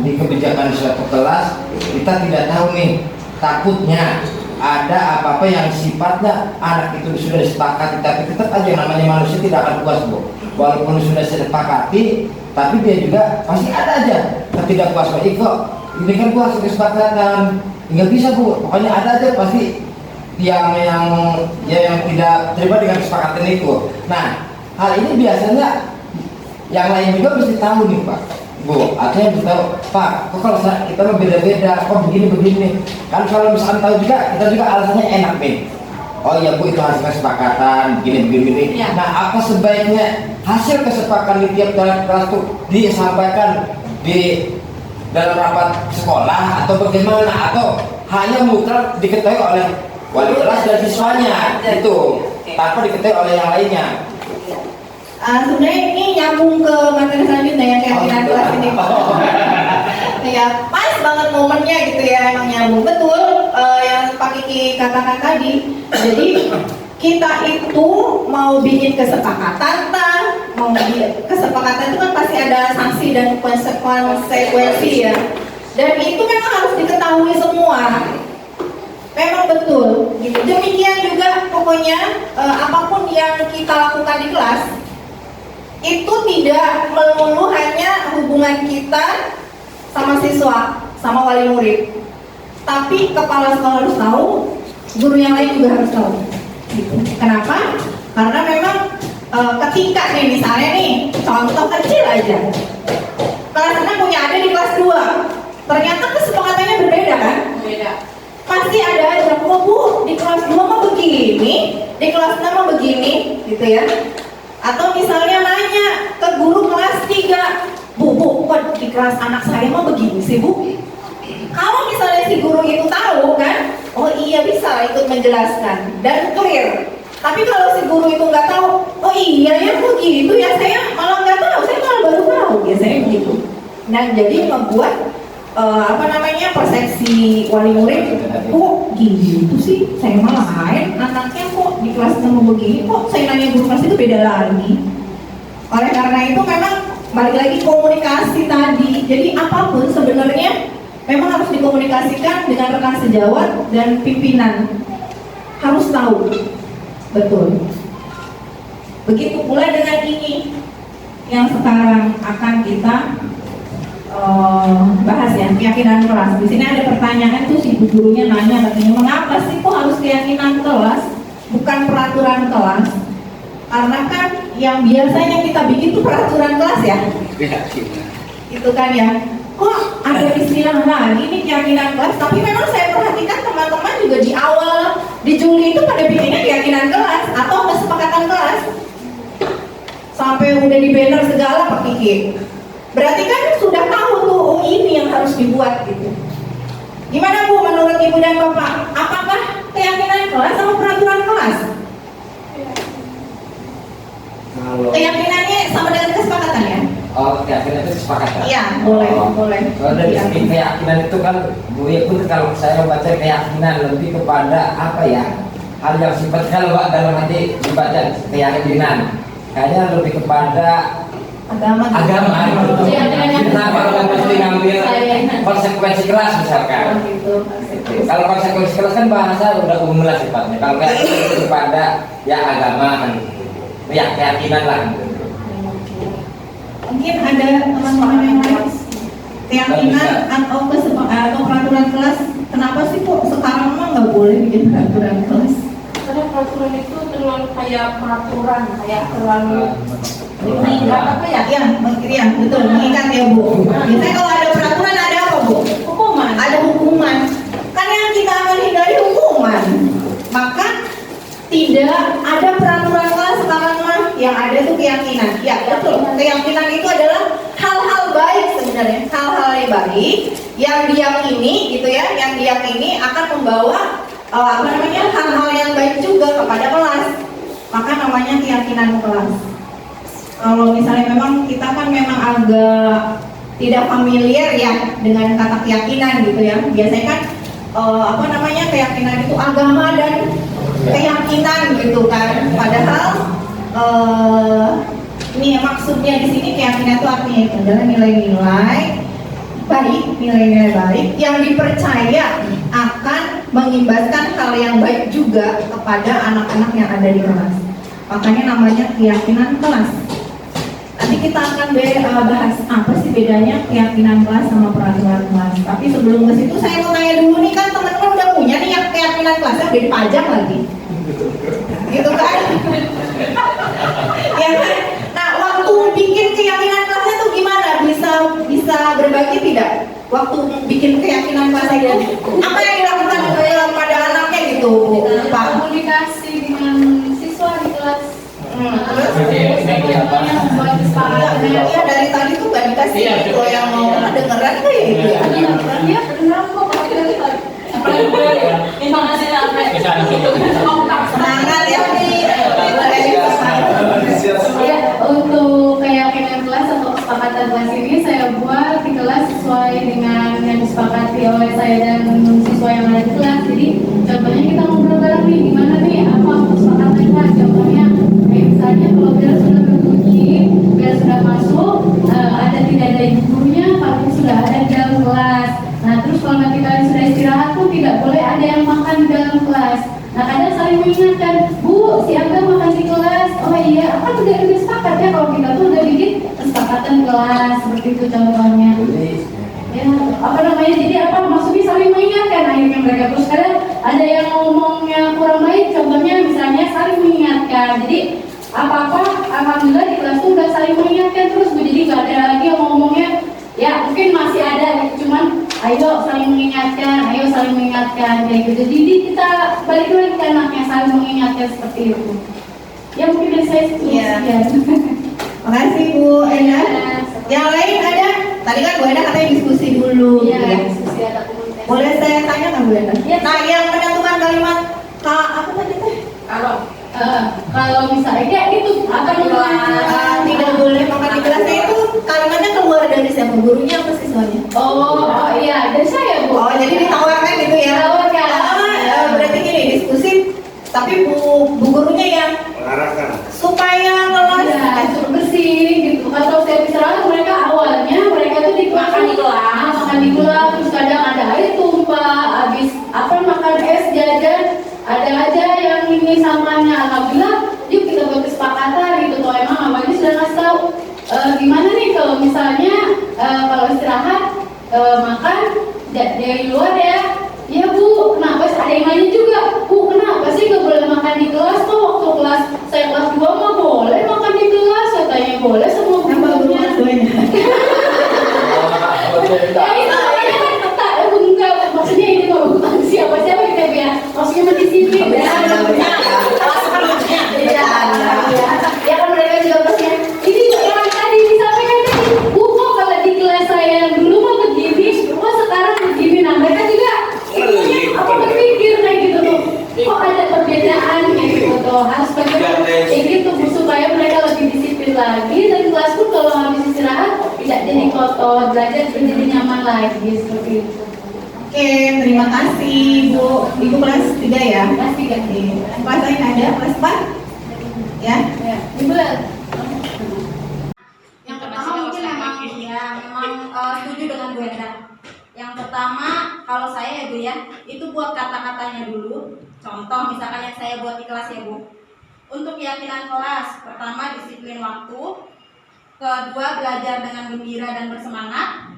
di kebijakan suatu kelas kita tidak tahu nih, takutnya ada apa-apa yang sifatnya anak itu sudah disepakati, tapi tetap aja namanya manusia tidak akan puas Bu. Walaupun sudah disepakati, tapi dia juga pasti ada aja ketidakpuasan. Kok ini kan gua kesepakatan, nggak bisa Bu. Pokoknya ada aja pasti yang tidak terima dengan kesepakatan itu. Nah, hal ini biasanya yang lain juga mesti tahu nih Pak, Bu, atau yang mesti tahu Pak, kok kalau kita mah beda-beda, kok begini. Kan kalau misalkan tahu juga, kita juga alasannya enak nih. Oh iya Bu, itu hasil kesepakatan, begini. Ya. Nah, apa sebaiknya hasil kesepakatan di tiap kelas itu disampaikan di dalam rapat sekolah atau bagaimana, atau hanya mutlak diketahui oleh wali kelas dan siswanya itu tanpa diketahui oleh yang lainnya. Sebenarnya ini nyambung ke materi selanjutnya yang keyakinan kelas ini. Ya pas banget momennya gitu ya, emang nyambung betul yang Pak Kiki katakan tadi. Jadi kita itu mau bikin kesepakatan, kesepakatan itu kan pasti ada sanksi dan konsekuensi ya. Dan itu memang harus diketahui semua. Memang betul, gitu. Demikian juga pokoknya apapun yang kita lakukan di kelas itu tidak melulu hanya hubungan kita sama siswa, sama wali murid. Tapi kepala sekolah harus tahu, guru yang lain juga harus tahu. Gitu. Kenapa? Karena memang ketika nih misalnya nih contoh kecil aja, kelas 6 punya adik di kelas 2, ternyata kesepakatannya berbeda kan? Beda. Pasti ada aja, oh Bu, di kelas 2 mah begini, di kelas 6 mah begini, gitu ya. Atau misalnya nanya ke guru kelas 3, Bu, kok di kelas anak saya mah begini sih Bu? Kalau misalnya si guru itu tahu kan, oh iya bisa ikut menjelaskan dan clear. Tapi kalau si guru itu nggak tahu, oh iya ya kok gitu ya, saya malah nggak tahu, saya malah baru tahu, biasanya begitu. Nah jadi membuat persepsi wali murid, kok gitu sih, saya malah lain anaknya kok di kelas sama begini, kok saya nanya guru kelas itu beda lagi. Oleh karena itu memang balik lagi komunikasi tadi. Jadi apapun sebenarnya memang harus dikomunikasikan dengan rekan sejawat dan pimpinan, harus tahu betul. Begitu pula dengan ini yang sekarang akan kita bahas ya, keyakinan kelas. Di sini ada pertanyaan tuh si gurunya nanya katanya, mengapa sih kok harus keyakinan kelas bukan peraturan kelas? Karena kan yang biasanya kita bikin tuh peraturan kelas ya. Itu kan ya. Kok ada istilah lagi ini keyakinan kelas? Tapi memang saya perhatikan teman-teman juga di awal di Juli itu pada bikinnya keyakinan kelas atau kesepakatan kelas. Sampai udah di banner segala Pak Kiki. Berarti kan sudah tahu tuh, oh ini yang harus dibuat gitu. Gimana Bu menurut Ibu dan Bapak? Apakah keyakinan kelas sama peraturan kelas? Keyakinannya sama dengan kesepakatan ya? Oh, keyakinan itu kesepakatan? Iya, boleh. Kalau dari segi keyakinan itu kan, Bu ya pun kalau saya membaca keyakinan lebih kepada apa ya? Hal yang sifat kalau dalam hati dibaca keyakinan, kayaknya lebih kepada agama itu. Kenapa kalau mesti ngambil konsekuensi keras misalkan? Kalau konsekuensi keras kan bahasa udah umum lah sifatnya. Kalau keyakinan itu kepada ya agama kan, ya keyakinan lah. Mungkin ada teman-teman yang lain keyakinan atau peraturan kelas. Kenapa sih kok sekarang mah nggak boleh bikin peraturan kelas? Karena peraturan itu terlalu kayak peraturan, kayak terlalu Mengikat apa ya? Ya, betul, mengikat ya Bu. Biasanya kalau ada peraturan ada apa Bu? Hukuman. Ada hukuman. Kan yang kita akan hindari hukuman. Maka tidak ada peraturan kelas sekarang mah, yang ada itu keyakinan. Ya betul, keyakinan itu adalah hal-hal baik sebenarnya, hal-hal yang baik yang diyakini gitu ya, yang diyakini akan membawa hal-hal yang baik juga kepada kelas. Maka namanya keyakinan kelas. Kalau misalnya memang kita kan memang agak tidak familiar ya dengan kata keyakinan gitu ya. Biasanya kan keyakinan itu agama dan keyakinan gitu kan. Padahal ini maksudnya di sini keyakinan itu artinya itu adalah nilai-nilai baik, nilai-nilai baik yang dipercaya akan mengimbaskan hal yang baik juga kepada anak-anak yang ada di kelas. Makanya namanya keyakinan kelas. Nanti kita akan bahas apa sih bedanya keyakinan kelas sama peraturan kelas. Tapi sebelum ke situ saya mau tanya dulu nih, kan teman-teman udah punya nih yang keyakinan kelasnya udah dipajang lagi, gitu kan? Ya kan? Nah, waktu bikin keyakinan kelasnya tuh gimana? Bisa berbagi tidak? Waktu bikin keyakinan kelasnya itu apa yang dilakukan pada anaknya gitu, Pak? Komunikasi dengan siswa di kelas. Terus? Iya, Iya, dari tadi tuh gak dikasih kalau yang mau dengeran tuh ya gitu ya. Iya, kedengeran kok pasti dari tadi. Terima kasih sampai. Semangat ya nih. Ya, untuk keyakinan kelas atau kesepakatan kelas ini saya buat di kelas sesuai dengan yang disepakati oleh saya dan siswa yang ada di kelas. Jadi contohnya kita ngobrol bareng nih, gimana nih apa kesepakatan kelas. Contohnya kayak misalnya kalau bel sudah berbunyi, bel sudah masuk, tidak ada ibu gurunya, tapi sudah ada di dalam kelas. Nah terus kalau nanti kalian sudah istirahat pun tidak boleh ada yang makan di dalam kelas. Nah kadang saling mengingatkan, Bu, si Angga makan di kelas. Oh iya, apa udah sepakat ya kalau kita tuh udah bikin kesepakatan kelas seperti itu contohnya. Ya, jadi maksudnya saling mengingatkan akhirnya mereka. Terus kadang ada yang ngomongnya kurang baik, contohnya misalnya saling mengingatkan. Jadi apa-apa alhamdulillah di kelas tuh udah saling mengingatkan terus, jadi nggak ada lagi yang ngomongnya ya mungkin masih ada gitu, cuman ayo saling mengingatkan kayak gitu. Jadi kita balik lagi ke anaknya, saling mengingatkan seperti itu. Ya mungkin dari saya itu. Iya. Makasih Bu Enda. Yang lain ada? Tadi kan Bu Enda katanya diskusi dulu. Iya, ya. diskusi ada komunitas. Boleh saya tanya kan Bu Enda? Ya. Nah, yang menentukan kalimat apa tadi teh? Kalau misalnya kayak itu tidak boleh makan di kelasnya itu kalimatnya keluar dari siapa? Gurunya apa siswanya? Oh iya, dari saya Bu. Oh, jadi ditawarkan gitu ya? Ditawarkan. Berarti gini, diskusi tapi bu gurunya yang mengarahkan supaya kelas suruh bersih gitu. Atau saya misalnya mereka tuh makan di kelas, terus kadang ada air tumpah, habis makan es jajan, ada aja yang ini sampahnya. Alhamdulillah, yuk kita buat kesepakatan gitu. Kalau emang awalnya sudah ngasih tahu gimana nih kalau misalnya kalau istirahat makan dari luar ya. Ya Bu, kenapa sih? Ada yang nanya juga, Bu kenapa sih gak boleh makan di kelas? Tuh waktu saya kelas 2 mah boleh makan di kelas, katanya boleh semua gurunya. Ya itu makanya kan enggak, maksudnya ini mau bukan siapa kita biar maksudnya mendisiplin ya. Ya kan mereka juga pastinya ini yang tadi disampaikan tadi, Bu kok kalau di kelas saya yang dulu mah begini, kok sekarang begini. Nah mereka juga berpikir kayak gitu tuh, kok ada perbedaan kayak gitu tuh, harus bagaimana kayak gitu supaya mereka lebih disiplin lagi, dan kelas pun kalau habis istirahat tidak jadi kotor, belajar menjadi nyaman lagi seperti itu. Oke, terima kasih Bu. Ibu kelas 3 ya? Kelas 3. Kelas lain ada? Kelas 4? Ya? Ibu Yang pertama mungkin memang setuju dengan Bu Enda. Yang pertama kalau saya ya Bu ya, itu buat kata-katanya dulu. Contoh misalkan yang saya buat di kelas ya Bu. Untuk keyakinan kelas, pertama disiplin waktu, kedua belajar dengan gembira dan bersemangat,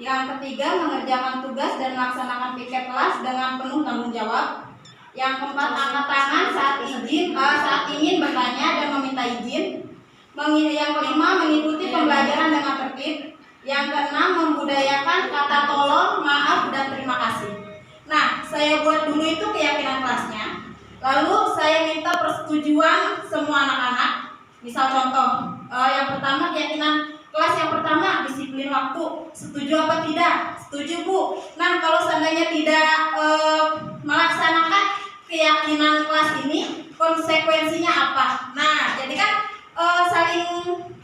yang ketiga mengerjakan tugas dan melaksanakan piket kelas dengan penuh tanggung jawab, yang keempat angkat tangan saat ingin bertanya dan meminta izin, Yang kelima, mengikuti pembelajaran dengan tertib. Yang keenam, membudayakan kata tolong, maaf, dan terima kasih. Nah, saya buat dulu itu keyakinan kelasnya. Lalu saya minta persetujuan semua anak-anak. Misal contoh, yang pertama keyakinan kelas yang pertama, disiplin waktu. Setuju apa tidak? Setuju, Bu. Nah, kalau seandainya tidak melaksanakan keyakinan kelas ini, konsekuensinya apa? Nah, jadi kan saling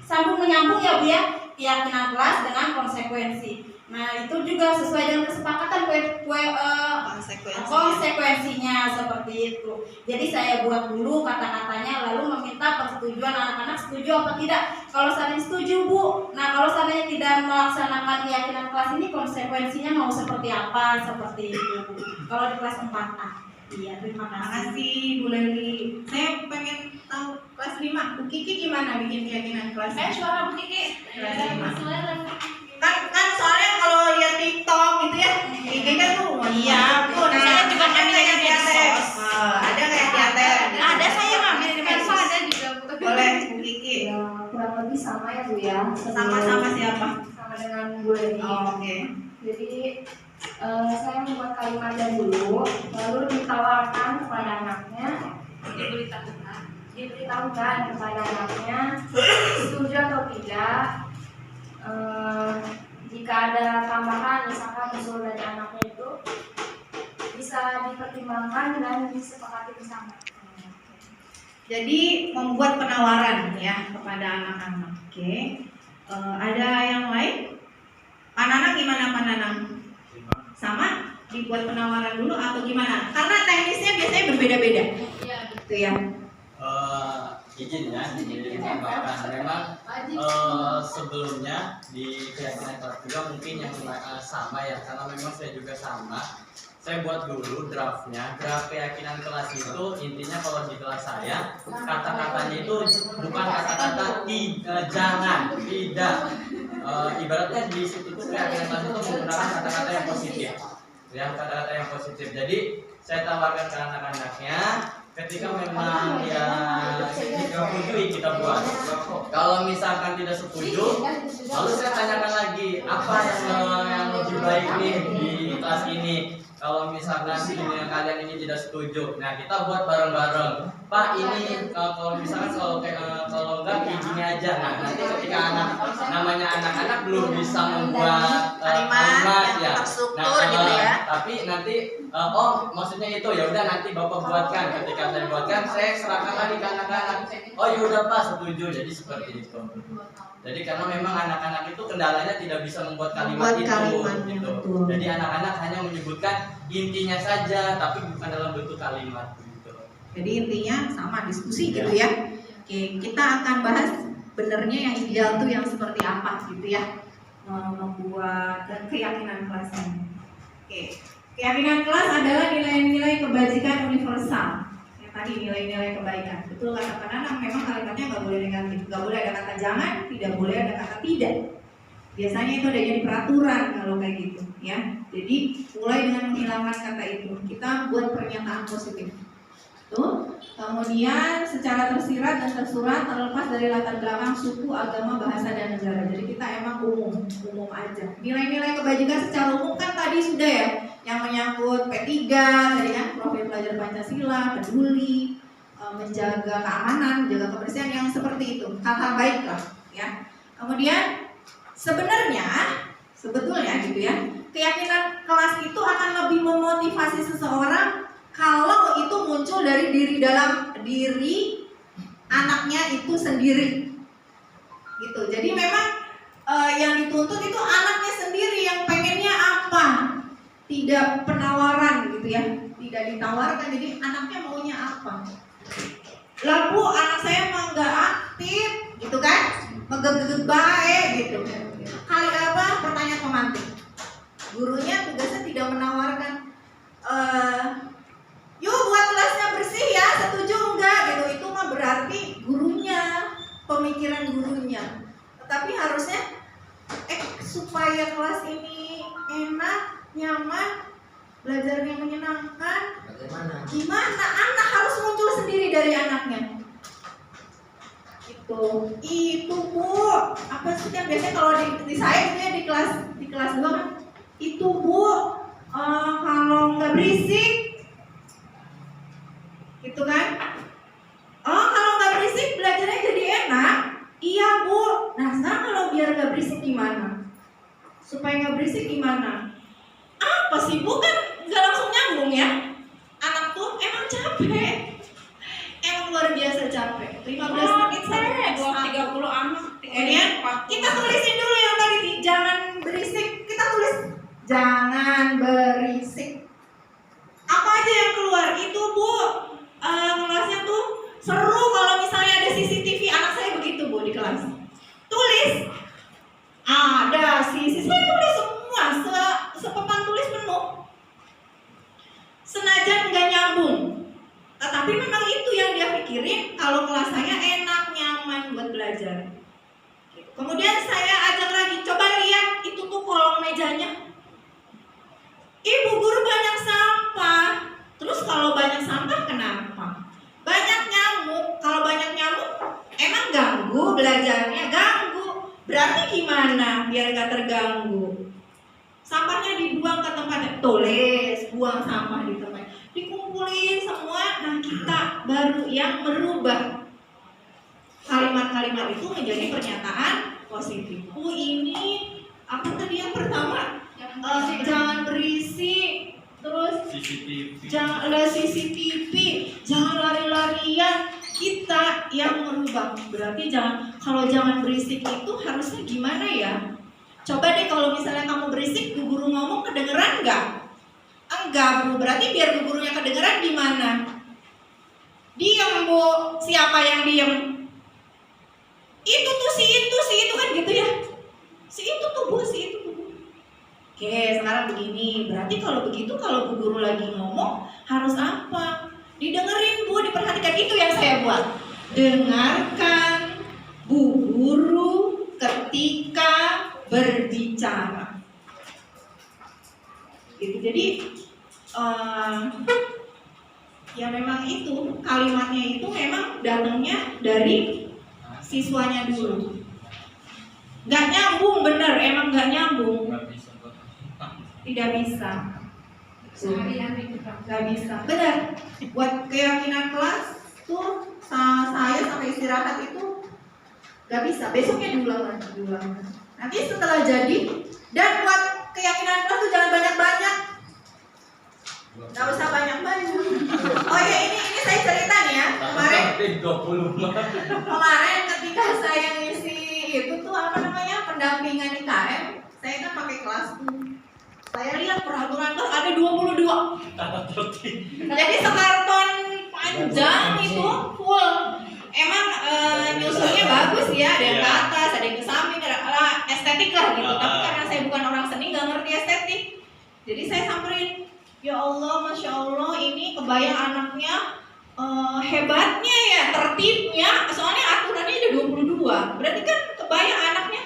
sambung menyambung ya, Bu ya, keyakinan kelas dengan konsekuensi. Nah, itu juga sesuai dengan kesepakatan konsekuensinya seperti itu. Jadi saya buat dulu kata-katanya, lalu meminta persetujuan anak-anak, setuju apa tidak. Kalau seandainya setuju, Bu. Nah, kalau seandainya tidak melaksanakan keyakinan kelas ini, konsekuensinya mau seperti apa? Seperti itu, Bu. Kalau di kelas 4A. Iya, terima kasih Bu Leli. Saya pengen tahu kelas 5. Bu Kiki gimana bikin keyakinan kelas? Suara Bu Kiki. Kan soalnya kalau lihat TikTok gitu ya, Kiki kan tuh iya, Bu. Saya juga ngambil dari medsos. Ada nggak yang diater? Ada, saya ngambil dari medsos. Ada juga, Bu. Boleh, Bu Kiki. Kurang lebih sama ya, Bu ya. Sama-sama siapa? Sama dengan Bu Leli. Oke. Jadi saya membuat kalimatnya dulu, lalu ditawarkan kepada anaknya, diberitahukan kepada anaknya setuju atau tidak. Jika ada tambahan, misalkan usul dari anaknya itu bisa dipertimbangkan dan disepakati bersama. Jadi membuat penawaran ya kepada anak-anak. Oke. Ada yang lain? Pananang gimana Pananang? Sama? Dibuat penawaran dulu atau gimana? Karena teknisnya biasanya berbeda-beda. Iya, gitu ya. Izin ya, ditambahkan. Memang sebelumnya di keyakinan kelas juga mungkin yang sama ya, karena memang saya juga sama. Saya buat dulu draftnya. Draft keyakinan kelas itu intinya kalau di kelas saya kata-katanya itu bukan kata-kata jangan, tidak. Ibaratnya di situ tuh keyakinan kelas itu menggunakan kata-kata yang positif, ya kata-kata yang positif. Jadi saya tawarkan ke anak-anaknya. Ketika memang ya setuju kita buat. Kalau misalkan tidak setuju, lalu saya tanyakan lagi apa yang lebih baik nih di kelas ini. Kalau misalkan kalian ini tidak setuju, nah kita buat bareng-bareng. Pak ini kalau misalkan kalau enggak kayak gini aja. Nah nanti ketika namanya anak-anak belum bisa membuat kalimat ya. Nah tapi nanti maksudnya itu ya udah nanti bapak buatkan. Ketika saya buatkan, saya serahkan lagi ke anak-anak. Oh ya udah Pak setuju. Jadi seperti itu. Jadi karena memang anak-anak itu kendalanya tidak bisa membuat kalimat itu. Gitu. Jadi anak-anak hanya menyebutkan intinya saja, tapi bukan dalam bentuk kalimat. Gitu. Jadi intinya sama diskusi gitu ya. Oke, kita akan bahas benernya yang ideal tuh yang seperti apa gitu ya, membuat dan keyakinan kelasnya. Oke, keyakinan kelas adalah nilai-nilai kebajikan universal. Tadi nilai-nilai kebaikan. Betul kata Pananang, memang kalimatnya nggak boleh negatif, nggak boleh ada kata jangan, tidak boleh ada kata tidak. Biasanya itu adanya di peraturan kalau kayak gitu, ya. Jadi mulai dengan menghilangkan kata itu, kita buat pernyataan positif. Tuh. Kemudian secara tersirat dan tersurat terlepas dari latar belakang suku, agama, bahasa dan negara. Jadi kita emang umum aja. Nilai-nilai kebajikan secara umum kan tadi sudah ya, yang menyangkut P3 tadi kan, profil pelajar Pancasila, peduli, menjaga keamanan, menjaga kebersihan yang seperti itu, hal-hal baik lah ya. Kemudian sebetulnya gitu ya, keyakinan kelas itu akan lebih memotivasi seseorang kalau itu muncul dari diri anaknya itu sendiri gitu. Jadi memang yang dituntut itu anaknya sendiri yang pengennya apa, tidak penawaran gitu ya, tidak ditawarkan. Jadi anaknya maunya apa. Lah Bu, anak saya mah nggak aktif gitu kan, megegeg bae gitu. Kali apa pertanyaan pemantik, gurunya tugasnya tidak menawarkan yuk buat kelasnya bersih ya, setuju enggak gitu. Itu mah berarti gurunya, pemikiran gurunya. Tetapi harusnya supaya kelas ini enak, nyaman, belajarnya menyenangkan, gimana anak harus muncul sendiri dari anaknya. Itu Itu Bu, apa sih kan biasanya kalau di saya gitu ya di kelas 2 kan, itu Bu, kalau nggak berisik, gitu kan? Oh, kalau nggak berisik belajarnya jadi enak. Iya Bu. Nah sekarang kalau biar nggak berisik gimana? Supaya nggak berisik gimana? Apa sih Bu, kan nggak langsung nyambung ya? Anak tuh emang capek. Emang luar biasa capek. 15 menit sampai 30 anak. Kemudian kita tulisin dulu yang tadi, jangan berisik. Kita tulis jangan berisik. Apa aja yang keluar itu Bu? Kelasnya tuh seru kalau misalnya ada CCTV. Anak saya begitu Bu di kelas. Tulis ada saya tulis semua, sepapan tulis penuh. Senajan nggak nyambung, tetapi memang itu yang dia pikirin kalau kelas saya enak, nyaman buat belajar. Kemudian saya ajak lagi, coba lihat itu tuh kolong mejanya. Ibu guru banyak sampah. Terus kalau banyak sampah kenapa? Banyak nyamuk. Kalau banyak nyamuk emang ganggu belajarnya? Ganggu. Berarti gimana biar gak terganggu? Sampahnya dibuang ke tempatnya. Tulis, buang sampah di tempat. Dikumpulin semua. Nah kita baru yang merubah kalimat-kalimat itu menjadi pernyataan positif. Ini apa tadi yang pertama? Jangan berisik. Terus jangan CCTV, jangan lari-larian. Kita yang merubah. Berarti kalau jangan berisik itu harusnya gimana ya? Coba deh kalau misalnya kamu berisik, bu guru ngomong kedengeran nggak? Enggak Bu, berarti biar bu gurunya kedengeran gimana? Diam Bu, siapa yang diam? Itu tuh si itu kan gitu ya? Si itu tuh Bu, si itu tuh Bu. Oke, sekarang begini. Berarti kalau begitu, kalau bu guru lagi ngomong harus apa? Didengerin Bu, diperhatikan. Itu yang saya buat. Dengarkan bu guru ketika berbicara. Gitu. Jadi ya memang itu kalimatnya itu memang datangnya dari siswanya dulu. Nggak nyambung, bener, emang nggak nyambung. Tidak bisa. Nggak bisa. Benar. Buat keyakinan kelas tuh saya sampai istirahat itu nggak bisa. Besoknya diulang lagi. Nanti setelah jadi, dan buat keyakinan kelas tuh jangan banyak-banyak. Nggak usah banyak-banyak. Oh ya, ini saya cerita nih ya. Kemarin ketika saya ngisi itu tuh apa namanya, pendampingan IKM, saya kan pakai kelas tuh. Saya lihat peraturan kelas ada 22. Jadi sekarton panjang itu full. Emang nyusunnya bagus ya, ada yang ke atas, ada yang ke samping, ada estetik lah gitu. Tapi karena saya bukan orang seni, nggak ngerti estetik. Jadi saya samperin, ya Allah, Masya Allah, ini kebayang anaknya hebatnya ya, tertibnya. Soalnya aturannya ada 22. Berarti kan kebayang anaknya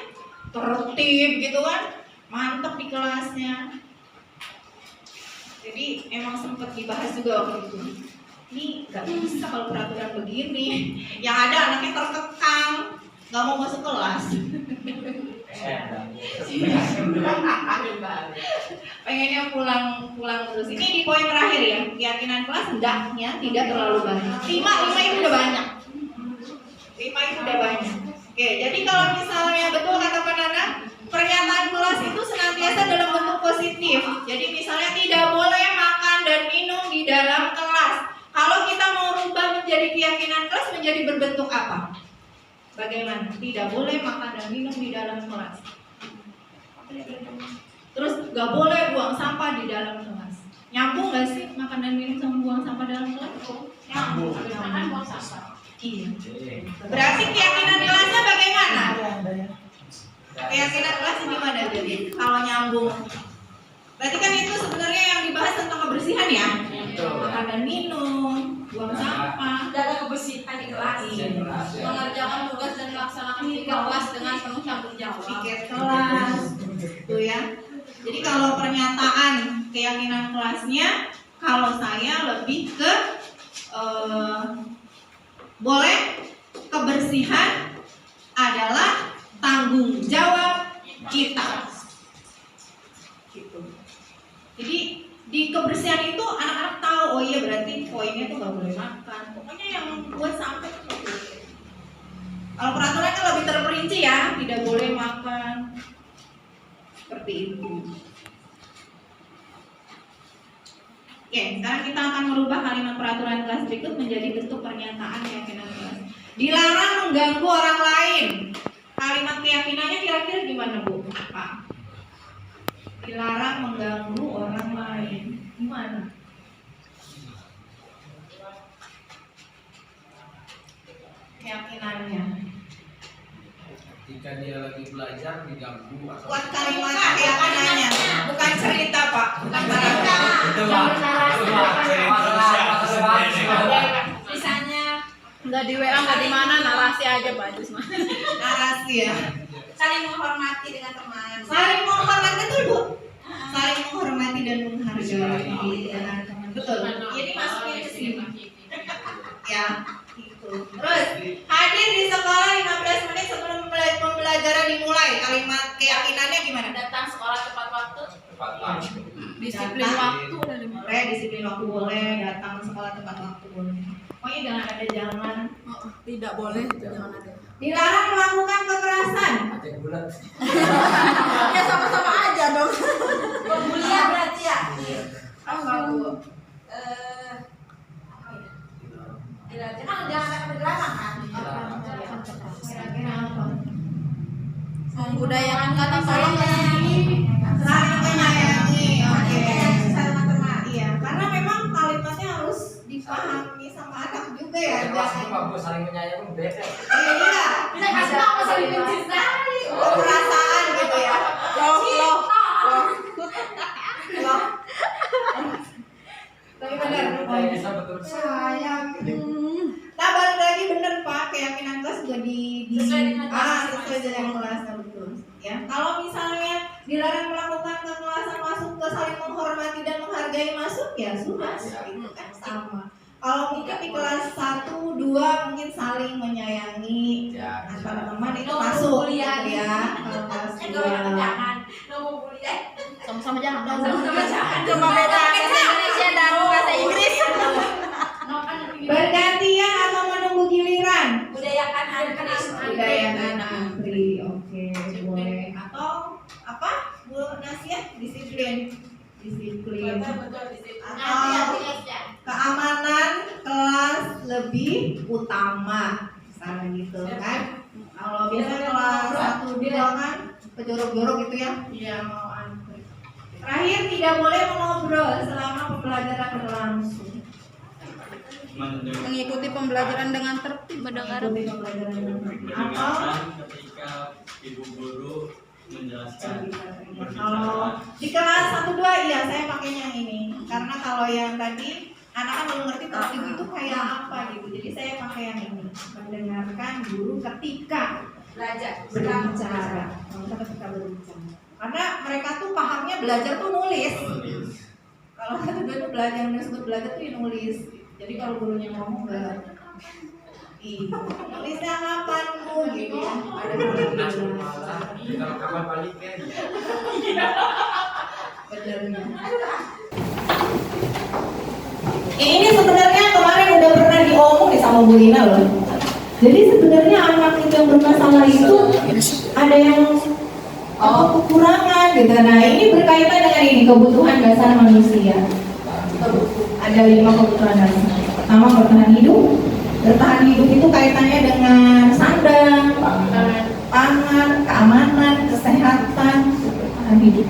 tertib gitu kan. Mantap di kelasnya. Jadi emang sempat dibahas juga waktu itu. Ini nggak bisa kalau peraturan begini. Yang ada anaknya terkekang, nggak mau masuk kelas. Pengennya pulang terus. Ini di poin terakhir ya. Keyakinan kelas hendaknya tidak terlalu banyak. 5 itu udah banyak. 5 itu udah banyak. Oke, jadi kalau misalnya betul kata Pak Nana, pernyataan kelas itu senantiasa dalam bentuk positif. Jadi misalnya tidak boleh makan dan minum di dalam kelas. Kalau kita mau rubah menjadi keyakinan kelas, menjadi berbentuk apa? Bagaimana? Tidak boleh makan dan minum di dalam kelas. Terus gak boleh buang sampah di dalam kelas. Nyambung gak sih makan dan minum sama buang sampah dalam kelas? Nyambung. Makan buang sampah. Iya. Berarti keyakinan kelasnya bagaimana? Keyakinan kelas gimana jadi kalau nyambung? Berarti kan itu sebenarnya yang dibahas tentang kebersihan ya? Makan dan minum, buang sampah. Tidak ada kebersihan di kelas. Mengerjakan tugas dan melaksanakan di kelas dengan penuh tanggung jawab. Piket kelas, tuh ya. Jadi kalau pernyataan keyakinan kelasnya, kalau saya lebih ke boleh kebersihan kita. Gitu. Jadi di kebersihan itu anak-anak tahu, oh iya berarti poinnya tuh nggak boleh makan. Pokoknya yang buat sampai seperti itu. Kalau peraturan kan lebih terperinci ya, tidak boleh makan seperti itu. Oke, sekarang kita akan merubah kalimat peraturan kelas berikut menjadi bentuk pernyataan keyakinan kelas. Dilarang mengganggu orang lain. Kalimat keyakinannya kira-kira gimana, Bu? Pak? Dilarang mengganggu orang lain. Gimana? Keyakinannya. Jika dia lagi belajar diganggu atau Buat kalimat keyakinannya, bukan cerita, Pak. Bukan cerita. Misalnya nggak di WA nggak di mana, narasi aja bagus mah. Narasi ya. Saling menghormati dengan teman. Saling menghormati, betul, Bu. Saling menghormati dan menghargai dengan teman. Betul. Jadi masuknya ke sini. Ya, gitu. Terus hadir di sekolah 15 menit sebelum pembelajaran dimulai. Kalimat keyakinannya gimana? Datang sekolah tepat waktu. Disiplin waktu boleh, disiplin waktu boleh, datang sekolah tepat waktu boleh. Pokoknya jangan ada jangan. Tidak boleh, jangan ada. Dilarang melakukan kekerasan. Ya sama-sama aja dong. Pembulian berarti ya. Apa, Bu? Jangan ada kekerasan kan. Kira-kira apa? Membudayakan kata tolong menyayangi. Saling menyayangi. Oke. Sama teman. Iya, karena memang kalimatnya harus dipahami sama anak juga ya. Jangan. saling menyayangi beda. Iya. Bisa kasih tahu saling mencintai. Perasaan gitu ya. Loh. Tapi benar. Sayang. Nah, balik lagi bener Pak, keyakinan kelas juga sesuai dengan kelasnya, betul. Ya, kalau misalnya dilarang melakukan kekerasan masuk ke saling menghormati dan menghargai masuk, ya sudah, itu kan sama. Kalau mungkin di kelas 1, 2 mungkin saling menyayangi antara teman itu masuk ya. Kalau kelas 2 Sama-sama jangan. Cuma beda bahasa Indonesia dan bahasa Inggris. bergantian atau menunggu giliran. Budayakan antri. Budayakan antri, oke, boleh. Atau apa? Bu Nasia, disiplin. Atau keamanan kelas lebih utama, misalnya gitu kan. Kalau biasanya kelas 1, 2 kan jorok-jorok gitu ya. Iya, mau antri. Terakhir, tidak boleh mengobrol selama pembelajaran berlangsung. Mengikuti pembelajaran dengan tertib, mendengar. Atau ketika ibu guru menjelaskan. kalau di kelas 1, 2 iya saya pakainya yang ini, karena kalau yang tadi anak kan belum ngerti tertib itu kayak apa gitu, jadi saya pakai yang ini, mendengarkan guru ketika berbicara. Ketika berbicara, karena mereka tuh pahamnya belajar tuh nulis. Kalau 1, 2 tuh belajar tuh ya nulis. Jadi kalau gurunya ngomong enggak, nulisnya kapan Bu gitu ya, ada Kalau kapan balikin? benernya. Ini sebenarnya kemarin udah pernah diomong nih sama Bu Lina loh. Jadi sebenarnya anak itu yang bermasalah itu ada yang kekurangan gitu. Nah ini berkaitan dengan ini kebutuhan dasar manusia. Ada 5 kebutuhan dasar. Pertama bertahan hidup. Bertahan hidup itu kaitannya dengan sandang, pangan, keamanan, kesehatan, bertahan hidup.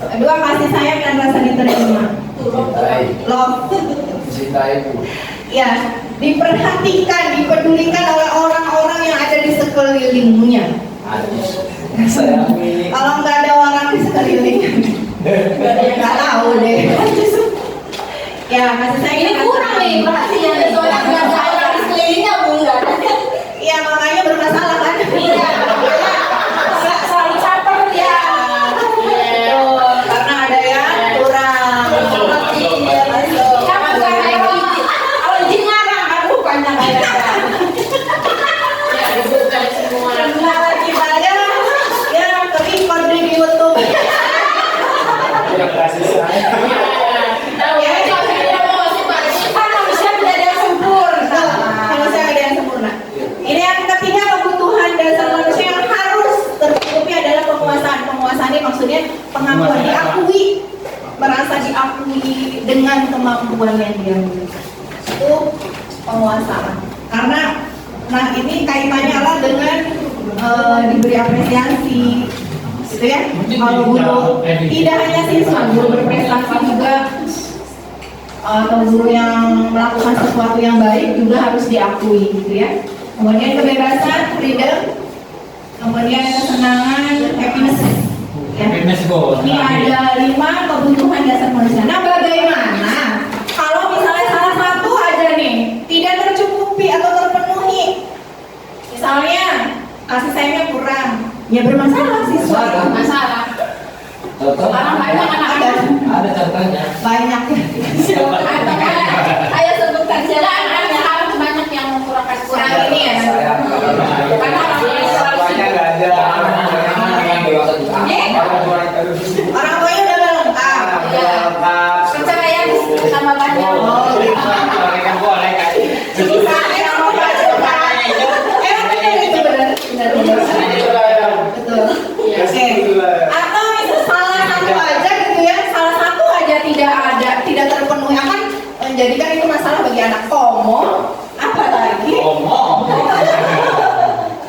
Kedua, kasih sayang dan rasa diterima. Love. Cintai Bu. Ya, diperhatikan, dipedulikan oleh orang-orang yang ada di sekelilingnya. Sayangi. Kalau nggak ada orang di sekelilingnya, nggak tahu deh. Ya, kasih sayang Ini kurang nih perhatian dari seorang yang saya di sekelilingnya Bu, nggak ada. Iya, makanya bermasalah kan. Iya. Selalu caper ya. Betul, karena ada yang kurang. Kalau izin ngarang, aduh banyak banget. Ya, dibuka semua. Lagi banyak, ya terima kemampuan yang dia miliki. Itu penguasaan. Karena ini kaitannya adalah dengan diberi apresiasi, gitu ya. Kalau guru tidak hanya siswa, guru berprestasi juga atau guru yang melakukan sesuatu yang baik juga harus diakui, gitu ya. Kemudian kebebasan, freedom, kemudian kesenangan, happiness. Ya. Ini ada 5 kebutuhan dasar manusia. Nah, bagaimana kalau misalnya salah satu aja nih tidak tercukupi atau terpenuhi? Misalnya kasih sayangnya kurang, ya bermasalah siswa. Masalah. Contohnya ada contohnya. Banyak ya. Ayo sebutkan siapa anak-anak banyak yang kurang kasih Kurang sayang. ini ya. Karena Semuanya nggak ada. Orang tuanya udah nggak lengkap. percaya sama banyak. Betul. Atau itu salah satu aja gitu ya, salah satu aja tidak terpenuhi akan menjadikan itu masalah bagi anak. Apalagi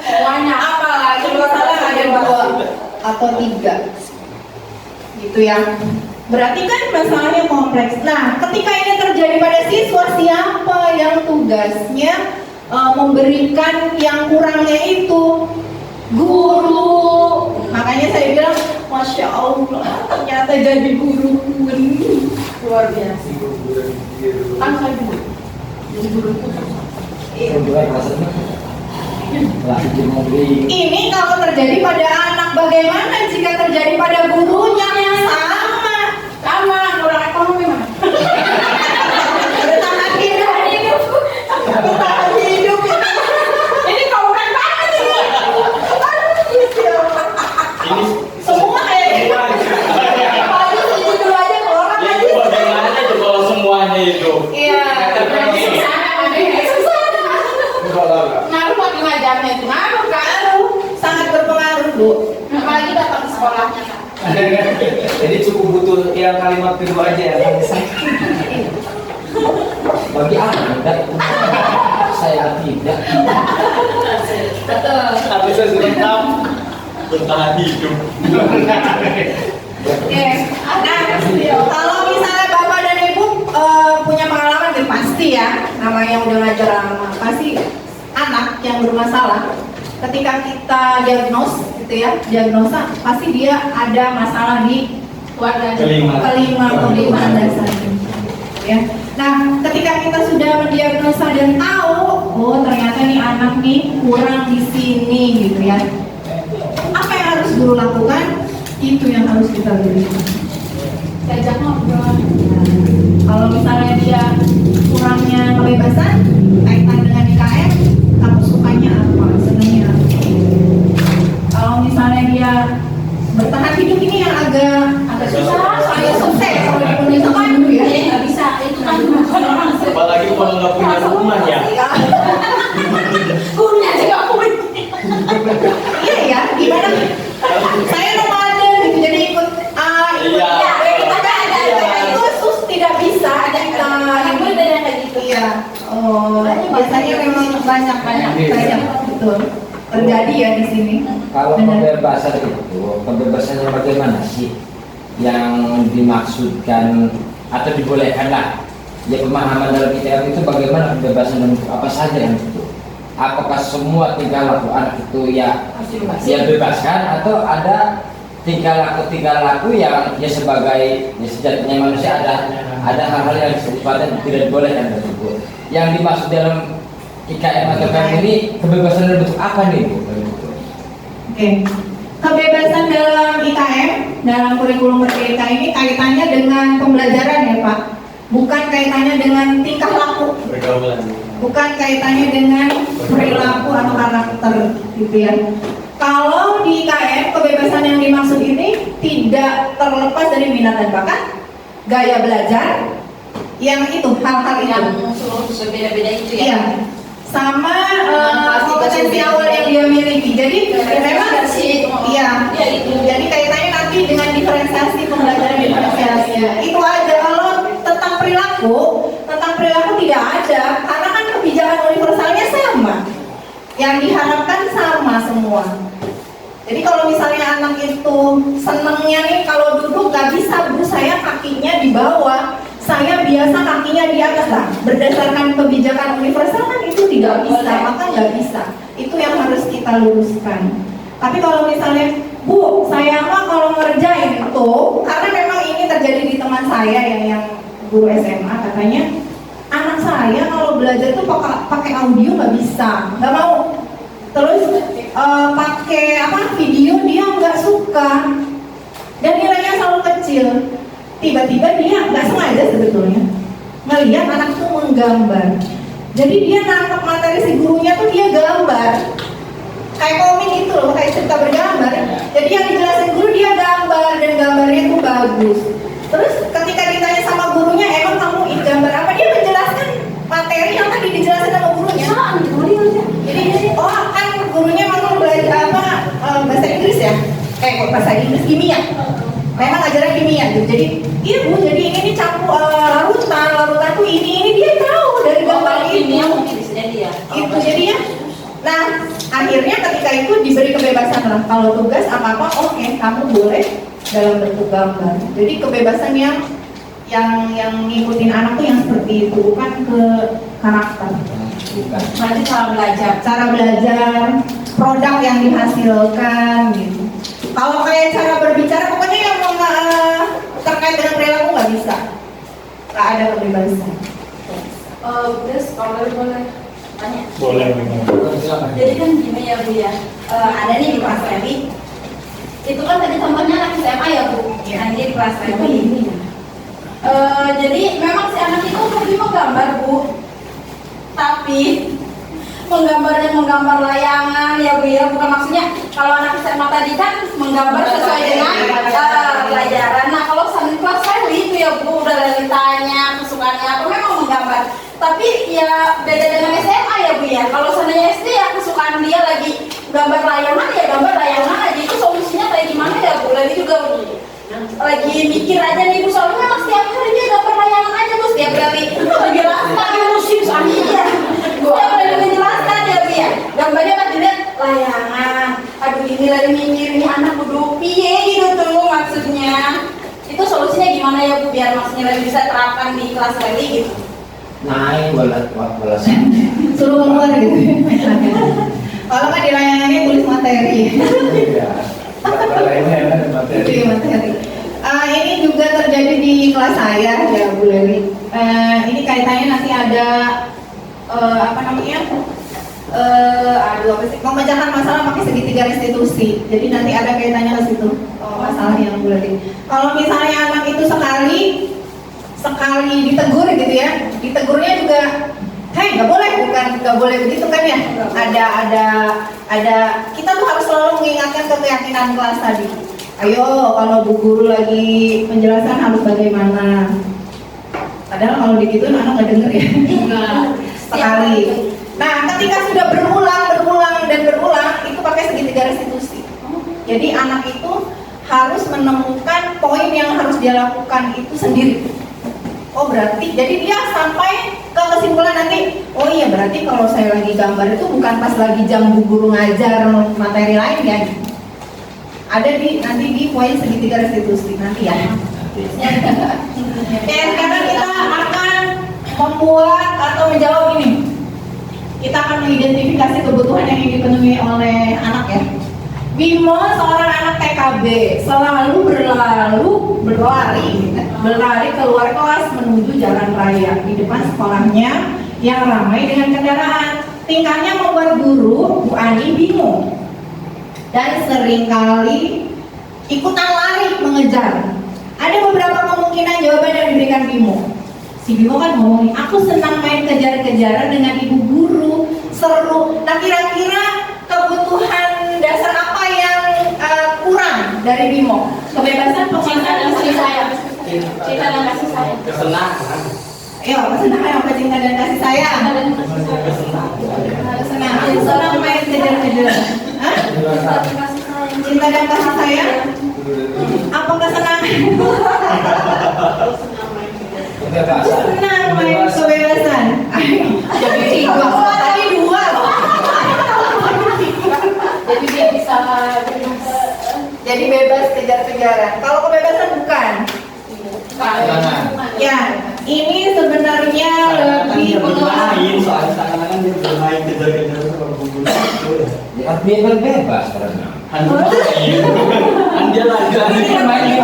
semuanya, apalagi masalah ada 2 atau 3 gitu ya. Berarti kan masalahnya kompleks. Nah, ketika ini terjadi pada siswa, siapa yang tugasnya memberikan yang kurangnya itu? Guru. Makanya saya bilang, Masya Allah, ternyata jadi guru ini luar biasa. Kan saya juga jadi guru. Ini kalau terjadi pada anak, bagaimana jika terjadi pada gurunya yang sama orang ekonomi mana? Bertahan hidup. Ini kauran banget sih. Semua kayak gitu. Kalau itu aja orang aja. Bagaimana itu kalau semuanya itu? Iya. Ngaruh pakai ngajarnya itu ngaruh kan? Sangat berpengaruh, Bu. Apalagi datang ke sekolahnya kan. Jadi cukup butuh yang kalimat kedua aja ya. Bagi Anda, saya tidak. Betul. Tapi saya sudah tahu Bertahan hidup. Oke. Nah, kalau misalnya Bapak dan Ibu punya pengalaman nih, pasti ya, namanya udah ngajar lama, pasti anak yang bermasalah ketika kita diagnosa, pasti dia ada masalah di kelima dasar. Ya. Nah, ketika kita sudah mendiagnosa dan tahu, oh ternyata nih anak nih kurang di sini gitu ya. Apa yang harus guru lakukan? Itu yang harus kita berikan. Diajak ngobrol. Kalau misalnya dia kurangnya kebebasan, kaitan dengan IKM, kamu sukanya apa, senangnya apa? Kalau misalnya dia bertahan hidup, ini yang agak susah, soalnya sukses kalau dipenuhi sama guru ya. Nggak bisa, itu kan orang. Apalagi kalau nggak punya rumah ya. Gurunya juga punya. Iya ya, gimana? Saya nomaden gitu, jadi ikut Iya. itu tidak bisa kita Aku ada yang kayak gitu. Iya. Oh, biasanya memang banyak betul terjadi ya di sini. Kalau Benar. kebebasannya bagaimana sih yang dimaksudkan atau dibolehkan lah? Ya, pemahaman dalam ITR itu bagaimana kebebasan dan apa saja yang itu? Apakah semua tingkah laku anak itu ya bebaskan, atau ada tingkah laku yang ya sebagai ya sejatinya manusia ada hal-hal yang sifatnya tidak dibolehkan tersebut. Yang dimaksud dalam IKM atau KM ini kebebasan dalam bentuk apa nih, Bu? Oke. Kebebasan dalam IKM, dalam kurikulum merdeka ini kaitannya dengan pembelajaran ya Pak. Bukan kaitannya dengan tingkah laku. Pergaulan. Bukan kaitannya dengan perilaku atau karakter gitu ya. Kalau di IKM, kebebasan yang dimaksud ini tidak terlepas dari minat dan bakat, gaya belajar, yang itu hal-hal Yang itu. seluruh berbeda-beda itu ya. Iya. Sama kompetensi awal yang dia miliki. Jadi memang iya. Jadi kaitannya nanti dengan diferensiasi pembelajaran diferensiasi. Itu aja. Kalau tentang perilaku yang diharapkan sama semua. Jadi kalau misalnya anak itu senengnya nih kalau duduk nggak bisa Bu, saya kakinya di bawah, saya biasa kakinya di atas lah. Berdasarkan kebijakan universal kan itu tidak bisa, maka nggak bisa. Itu yang harus kita luruskan. Tapi kalau misalnya Bu, saya mah kalau ngerjain itu, karena memang ini terjadi di teman saya yang guru SMA, katanya anak saya kalau belajar tuh pakai audio nggak bisa, nggak mau. Terus pakai video dia nggak suka dan nilainya selalu kecil. Tiba-tiba dia nggak sengaja sebetulnya ngelihat anak itu menggambar. Jadi dia nangkep materi si gurunya tuh dia gambar kayak komik gitu loh, kayak cerita bergambar. Jadi yang dijelasin guru dia gambar dan gambarnya tuh bagus. Terus ketika ditanya sama gurunya, emang kamu ini gambar apa? Dia menjelaskan materi yang tadi dijelaskan sama gurunya. Jadi kan gurunya memang belajar bahasa Inggris ya, bahasa Inggris kimia. Memang ajaran kimia gitu. Jadi iya Bu, jadi ini nih campur larutan tuh ini dia tahu dari gambar ini. Itu jadinya. Nah akhirnya ketika itu diberi kebebasan lah. Kalau tugas apa oke, kamu boleh dalam bentuk gambar. Jadi kebebasan yang ngikutin anak tuh yang seperti itu, bukan ke karakter. Nanti cara belajar, produk yang dihasilkan gitu. Kalau kayak cara berbicara, pokoknya yang terkait dengan perilaku nggak bisa, nggak ada kebebasan. Terus kalau boleh tanya? Boleh. Jadi kan gini ya Bu ya, ada nih di kelas Remi. Itu kan tadi contohnya anak SMA ya Bu, nanti di kelas Remi. Jadi memang si anak itu hobi menggambar Bu, tapi menggambar layangan ya Bu ya, bukan maksudnya kalau anak SMA tadi kan menggambar sesuai dengan pelajaran. Nah kalau sambil kelas Remi itu ya Bu, udah ditanya kesukaannya apa, memang menggambar. Tapi ya beda dengan SMA ya Bu ya. Kalau seandainya SD ya kesukaan dia lagi gambar layangan ya gambar layangan aja. Itu solusinya kayak gimana ya Bu? Lagi juga lagi mikir aja nih Bu, soalnya memang setiap hari dia gambar layangan aja Bu, setiap kali menjelaskan dia musim soalnya setiap kali menjelaskan ya Bu ya, gambarnya kan dilihat layangan. Aduh ini lagi mikir ini anak kudu piye gitu tuh maksudnya. Itu solusinya gimana ya Bu biar maksudnya lagi bisa terapkan di kelas lagi gitu? Naik bola Suruh keluar gitu. Kalau nggak di layangannya tulis materi. Materi. Ini juga terjadi di kelas saya ya Bu Lewi. Ini kaitannya nanti ada memecahkan masalah pakai segitiga restitusi. Jadi nanti ada kaitannya ke situ masalah yang Bu Lewi. Kalau misalnya anak itu sekali ditegur gitu ya, ditegurnya juga, hei nggak boleh begitu kan ya. Ada kita tuh harus selalu mengingatkan keyakinan kelas tadi. Ayo kalau Bu Guru lagi penjelasan harus bagaimana. Padahal kalau digituin anak nggak denger ya. Sekali. Nah ketika sudah berulang itu pakai segitiga restitusi. Jadi anak itu harus menemukan poin yang harus dia lakukan itu sendiri. Oh berarti, jadi dia sampai ke kesimpulan nanti, oh iya berarti kalau saya lagi gambar itu bukan pas lagi jam Bu Guru ngajar materi lain ya. Ada nanti di poin segitiga restitusi nanti ya. Dan sekarang kita akan membuat atau menjawab ini. Kita akan mengidentifikasi kebutuhan yang dipenuhi oleh anak ya. Bimo seorang anak TKB selalu berlari keluar kelas menuju jalan raya di depan sekolahnya yang ramai dengan kendaraan. Tingkahnya membuat guru Bu Ani bingung dan seringkali ikutan lari mengejar. Ada beberapa kemungkinan jawaban yang diberikan Bimo. Si Bimo kan ngomongin, aku senang main kejar-kejaran dengan ibu guru, seru. Nah kira-kira kebutuhan dasar apa yang kurang dari Bimo? Kebebasan, cinta dan kasih sayang. Cinta dan kasih sayang. Kesenangan. Ayo, kesenangan apa cinta dan kasih sayang? Senang main kejar-kejaran. Cinta dan kasih sayang? Apa kesenangan? Senang main kebebasan. Jadi 3, tadi 2. bebas berenang. Dia lagi main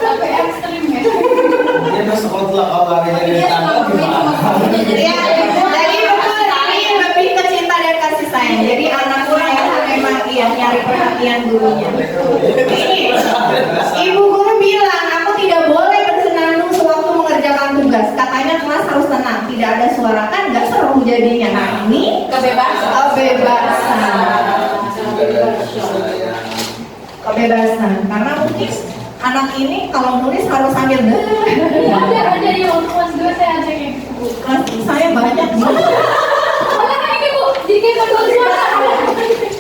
Sampai ekstrim ya. Dia tuh sekolah olahraga dari tangga gimana? Ya, jadi betul ini lebih ke cinta dan kasih sayang. Jadi anak saya memang nyari perhatian gurunya. Ini ibu guru bilang aku tidak boleh bersenandung sewaktu mengerjakan tugas. Katanya kelas harus tenang, tidak ada suara, kan nggak seru jadinya. Nah ini kebebasan. Karena mungkin anak ini kalau nulis harus sambil Ada di waktu kelas 2 saya ada kayak gitu Bu. kelas saya banyak. Soalnya ini Bu, jadi kayak kedua suara.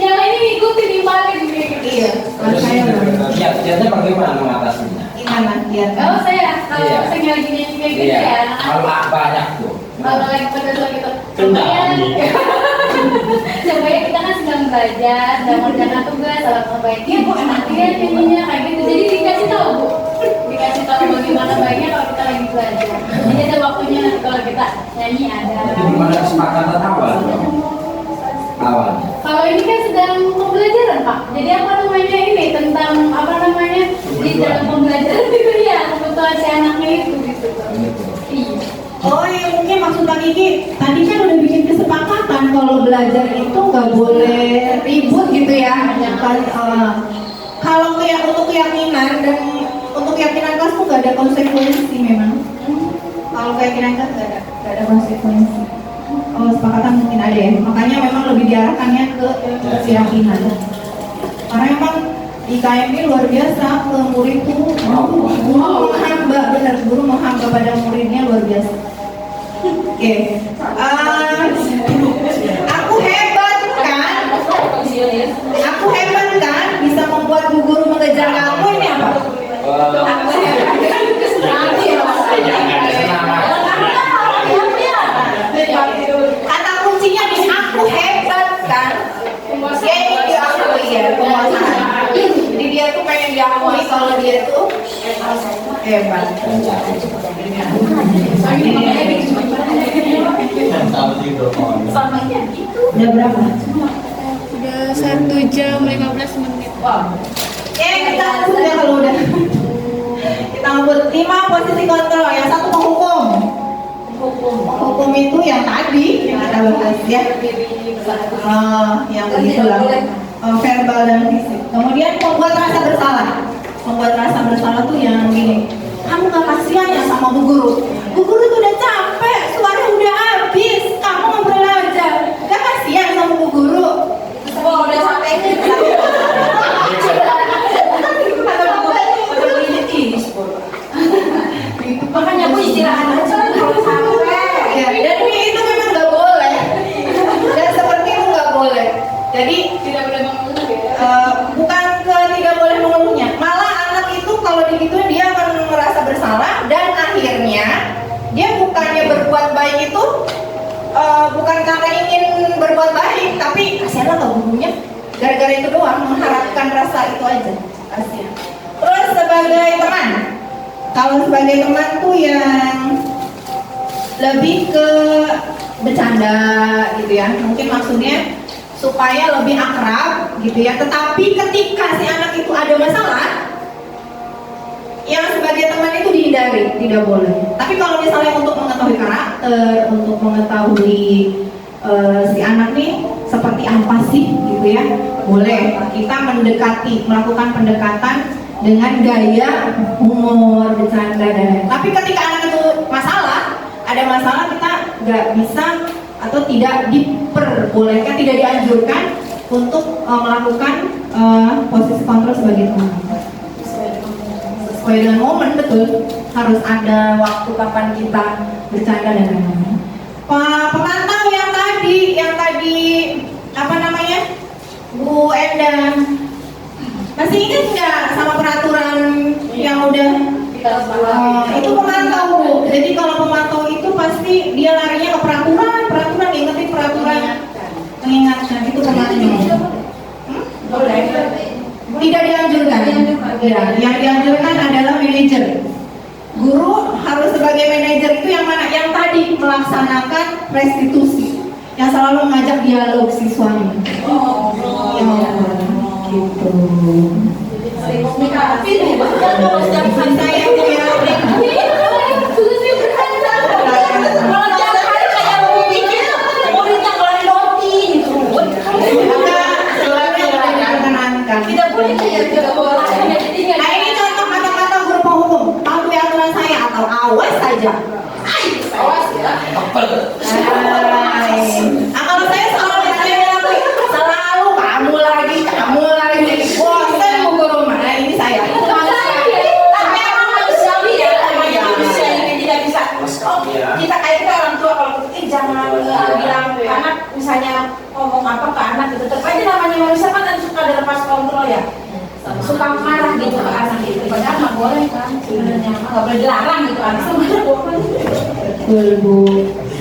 Yang lain ini ngikutin impanin gitu. Iya, kelas saya banyak. Kiatnya bagaimana mengatasinya? Gimana dia? Kalau saya Iya. lagi nyanyi kayak gitu Iya, ya. kalau banyak tuh. Kalau lagi pada saat gitu. Kendali. Supaya kita kan sedang belajar, sedang mengerjakan tugas, salah perbaiki, Bu enak dia nyanyinya kayak gitu. Jadi dikasih tahu Bu, dikasih tahu bagaimana baiknya kalau kita lagi belajar. Jadi ada waktunya nanti kalau kita nyanyi ada. Jadi gimana kesepakatan awal? Awalnya. Kalau ini kan sedang pembelajaran Pak. Jadi apa namanya ini tentang apa namanya di dalam pembelajaran itu ya kebutuhan si anaknya itu gitu. Gitu. Iya. Oh iya, mungkin maksud Kak Kiki tadi kan udah bikin kesepakatan kalau belajar itu nggak boleh ribut gitu ya. Kalau kayak untuk keyakinan dan untuk keyakinan kelas tuh nggak ada konsekuensi memang. Kalau keyakinan kelas nggak ada konsekuensi. Oh, kesepakatan mungkin ada ya. Makanya memang lebih diarahkannya ke keyakinan. Karena memang di KMB luar biasa ke murid tuh guru menghamba, benar guru menghamba pada muridnya luar biasa. Oke, aku hebat kan bisa membuat bu guru mengejar aku, ini apa? Aku hebat. Kata kuncinya di aku hebat kan. Jadi diakui ya penguasaan. Jadi dia tuh pengen diakui kalau dia tuh hebat. Udah berapa? Udah 1 jam 15 menit. Wow. Kita ngebut ya kalau udah. Kita ngebut 5 posisi kontrol. Yang satu menghukum. Hukum itu yang tadi yang kita bahas ya. Yang begitulah. Verbal dan fisik. Kemudian membuat rasa bersalah. Membuat rasa bersalah tuh yang gini. Kamu gak kasihan ya sama bu guru? Bu guru tuh udah capek, suara udah habis. Kamu mau belajar, gak kasihan sama bu guru? Wah, udah capek nih. Makanya aku istirahat aja kalau sampai. Ya, dan itu memang nggak boleh. Dan seperti itu nggak boleh. Jadi Tidak boleh mengeluh ya. bukan ke tidak boleh mengeluhnya. Malah anak itu kalau digituin dia akan merasa bersalah dan akhirnya dia bukannya berbuat baik itu bukan karena ingin berbuat baik, tapi kasihanlah ke gurunya. Gara-gara itu doang mengharapkan rasa itu aja. Kasihan. Terus sebagai teman. Kalau sebagai teman tuh yang lebih ke bercanda gitu ya, mungkin maksudnya supaya lebih akrab gitu ya. Tetapi ketika si anak itu ada masalah, yang sebagai teman itu dihindari, tidak boleh. Tapi kalau misalnya untuk mengetahui karakter, untuk mengetahui si anak nih seperti apa sih gitu ya, boleh kita mendekati, melakukan pendekatan dengan gaya humor, bercanda dan lain-lain. Tapi ketika anak itu ada masalah kita nggak bisa atau tidak diperbolehkan, tidak dianjurkan untuk melakukan posisi kontrol sebagai teman. Sesuai dengan momen, betul, harus ada waktu kapan kita bercanda dan lain-lain. Pemantau yang tadi apa namanya, Bu Endang, masih ingat nggak sama peraturan yang udah itu pemantau Bu? Jadi kalau pemantau itu pasti dia larinya ke peraturan, ingetin peraturan, mengingatkan itu pemantau. Tidak dianjurkan. Ya, yang dianjurkan adalah manajer. Guru harus sebagai manajer itu yang mana? Yang tadi melaksanakan restitusi. yang selalu mengajak dialog siswanya. Ya, gitu. Komunikasi nih, kalau setiap hari saya punya kalau tiap hari kayak mau bikin muridnya goreng roti gitu. Tidak boleh kayak tidak boleh. Nah, ini contoh kata-kata guru penghukum. Patuhi aturan saya atau awas saja. Awas ya. Kalau saya selalu kamu lagi. Bosan mau guru mana ini saya. Tapi emang manusiawi ya, manusia yang tidak bisa. Kita kayak orang tua kalau jangan bilang anak misalnya ngomong apa ke anak gitu. Tetap aja namanya manusia kan suka dilepas kontrol ya. Suka marah gitu ke anak gitu. Padahal nggak boleh kan sebenarnya nggak boleh dilarang gitu anak sebenarnya boleh. Betul Bu.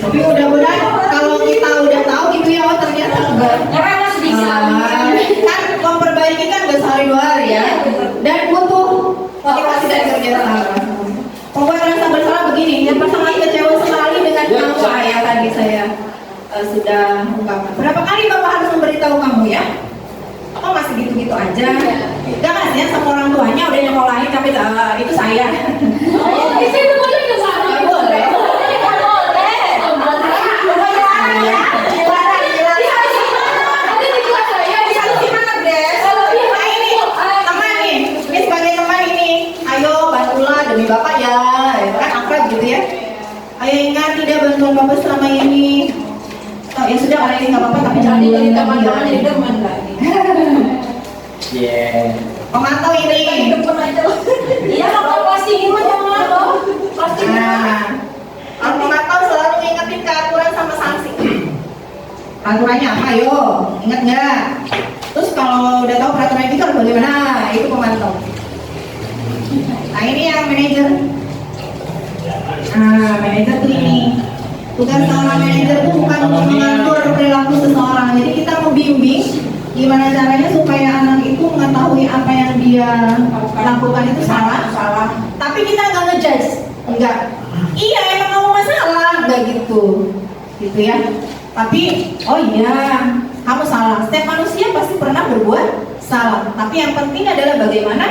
Tapi mudah-mudahan kalau kita udah tahu gitu ya, oh ternyata enggak. Karena sedikit. Kan memperbaiki kan nggak sehari 2 hari ya. Dan butuh motivasi dan kerja sama. Pembuat rasa bersalah begini, yang sangat kecewa sekali dengan kamu ayah tadi saya sudah ungkapkan. Berapa kali Bapak harus memberitahu kamu ya? Oh masih gitu-gitu aja. Enggak kasihan sama orang tuanya udah nyekolahin tapi itu saya. Oh, itu boleh ke sana? Boleh. Demi Bapak ya, kan akrab gitu ya. Ayo ingat tidak bantuan Bapak selama ini. Oh ya sudah kali ini nggak apa-apa tapi jangan jadi teman-teman jadi teman lagi. Pemantau ini. Iya kalau pasti ini mah jangan dong. Pasti. Kalau pemantau selalu ngingetin keaturan sama sanksi. Aturannya apa? Ayo, ingat nggak? Terus kalau udah tahu peraturan itu harus bagaimana? Itu pemantau. Nah ini yang manajer. Manajer tuh ini. Tugas seorang manajer tuh bukan mengatur perilaku seseorang. Jadi kita membimbing gimana caranya supaya anak itu mengetahui apa yang dia lakukan itu salah. Tapi kita nggak ngejudge, enggak. Iya emang kamu masalah, enggak gitu, gitu ya. Tapi oh iya kamu salah. Setiap manusia pasti pernah berbuat salah. Tapi yang penting adalah bagaimana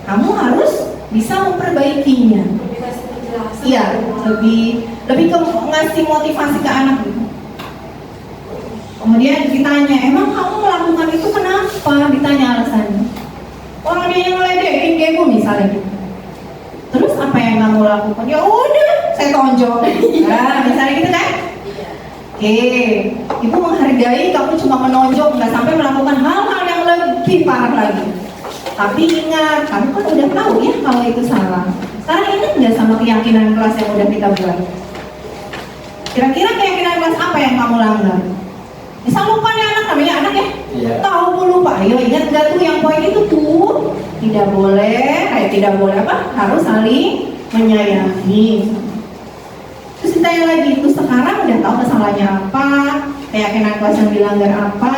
kamu harus bisa memperbaikinya. Iya, lebih ke ngasih motivasi ke anak gitu. Kemudian ditanya, emang kamu melakukan itu kenapa? Ditanya alasannya. Orang dia yang ngeledekin kayak misalnya gitu. Terus apa yang kamu lakukan? Ya udah, saya tonjok. Nah, misalnya gitu kan? Oke, ibu menghargai kamu cuma menonjok, nggak sampai melakukan hal-hal yang lebih parah lagi. Tapi ingat, kamu kan udah tahu ya kalau itu salah. Sekarang ingat nggak sama keyakinan kelas yang udah kita buat? Kira-kira keyakinan kelas apa yang kamu langgar? Misal lupa nih anak, namanya anak ya? Iya. Tahu pun lupa, ayo ingat nggak tuh yang poin itu tuh? Tidak boleh apa? Harus saling menyayangi. Terus ditanya lagi, terus sekarang udah tahu kesalahannya apa? Keyakinan kelas yang dilanggar apa?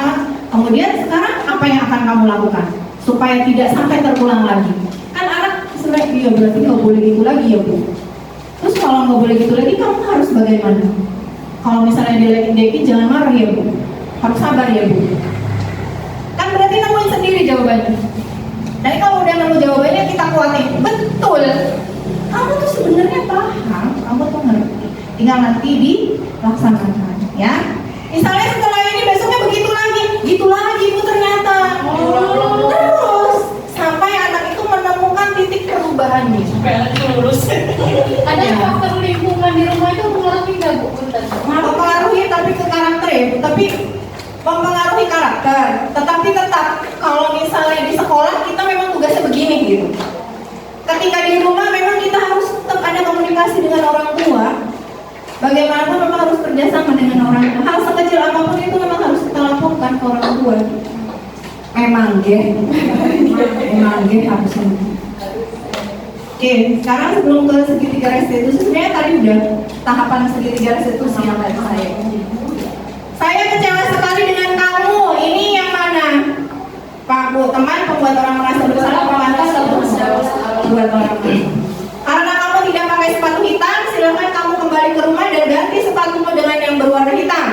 Kemudian sekarang apa yang akan kamu lakukan? Supaya tidak sampai terulang lagi. Kan anak sebenarnya dia berarti nggak boleh gitu lagi ya Bu. Terus kalau nggak boleh gitu lagi kamu harus bagaimana? Kalau misalnya diledekin jangan marah ya Bu. Harus sabar ya Bu. Kan berarti nemuin sendiri jawabannya. Dan kalau udah nemu jawabannya kita kuatin. Betul. Kamu tuh sebenarnya paham, kamu tuh ngerti. Tinggal nanti dilaksanakan ya. Misalnya setelah ini besoknya begitu lagi Bu ternyata. Terus sampai anak itu menemukan titik perubahannya. Sampai anak itu lulus. Ada faktor lingkungan di rumah itu mempengaruhi nggak Bu? Mempengaruhi tapi ke karakter ya Bu. Tapi mempengaruhi karakter. Tetapi tetap kalau misalnya di sekolah kita memang tugasnya begini gitu. Ketika di rumah memang kita harus tetap ada komunikasi dengan orang tua. Bagaimanapun memang harus kerjasama dengan orang tua. Hal sekecil apapun itu memang harus kita laporkan ke orang tua. Memang harusnya. Oke, sekarang sebelum ke segitiga restitusi, sebenarnya tadi udah tahapan segitiga restitusi yang tadi saya kecewa sekali dengan kamu. Ini yang mana? Pak Bu, teman pembuat orang merasa bersalah, pemantau buat orang. Karena kamu tidak pakai sepatu hitam, silakan kamu kembali ke rumah dan ganti sepatumu dengan yang berwarna hitam.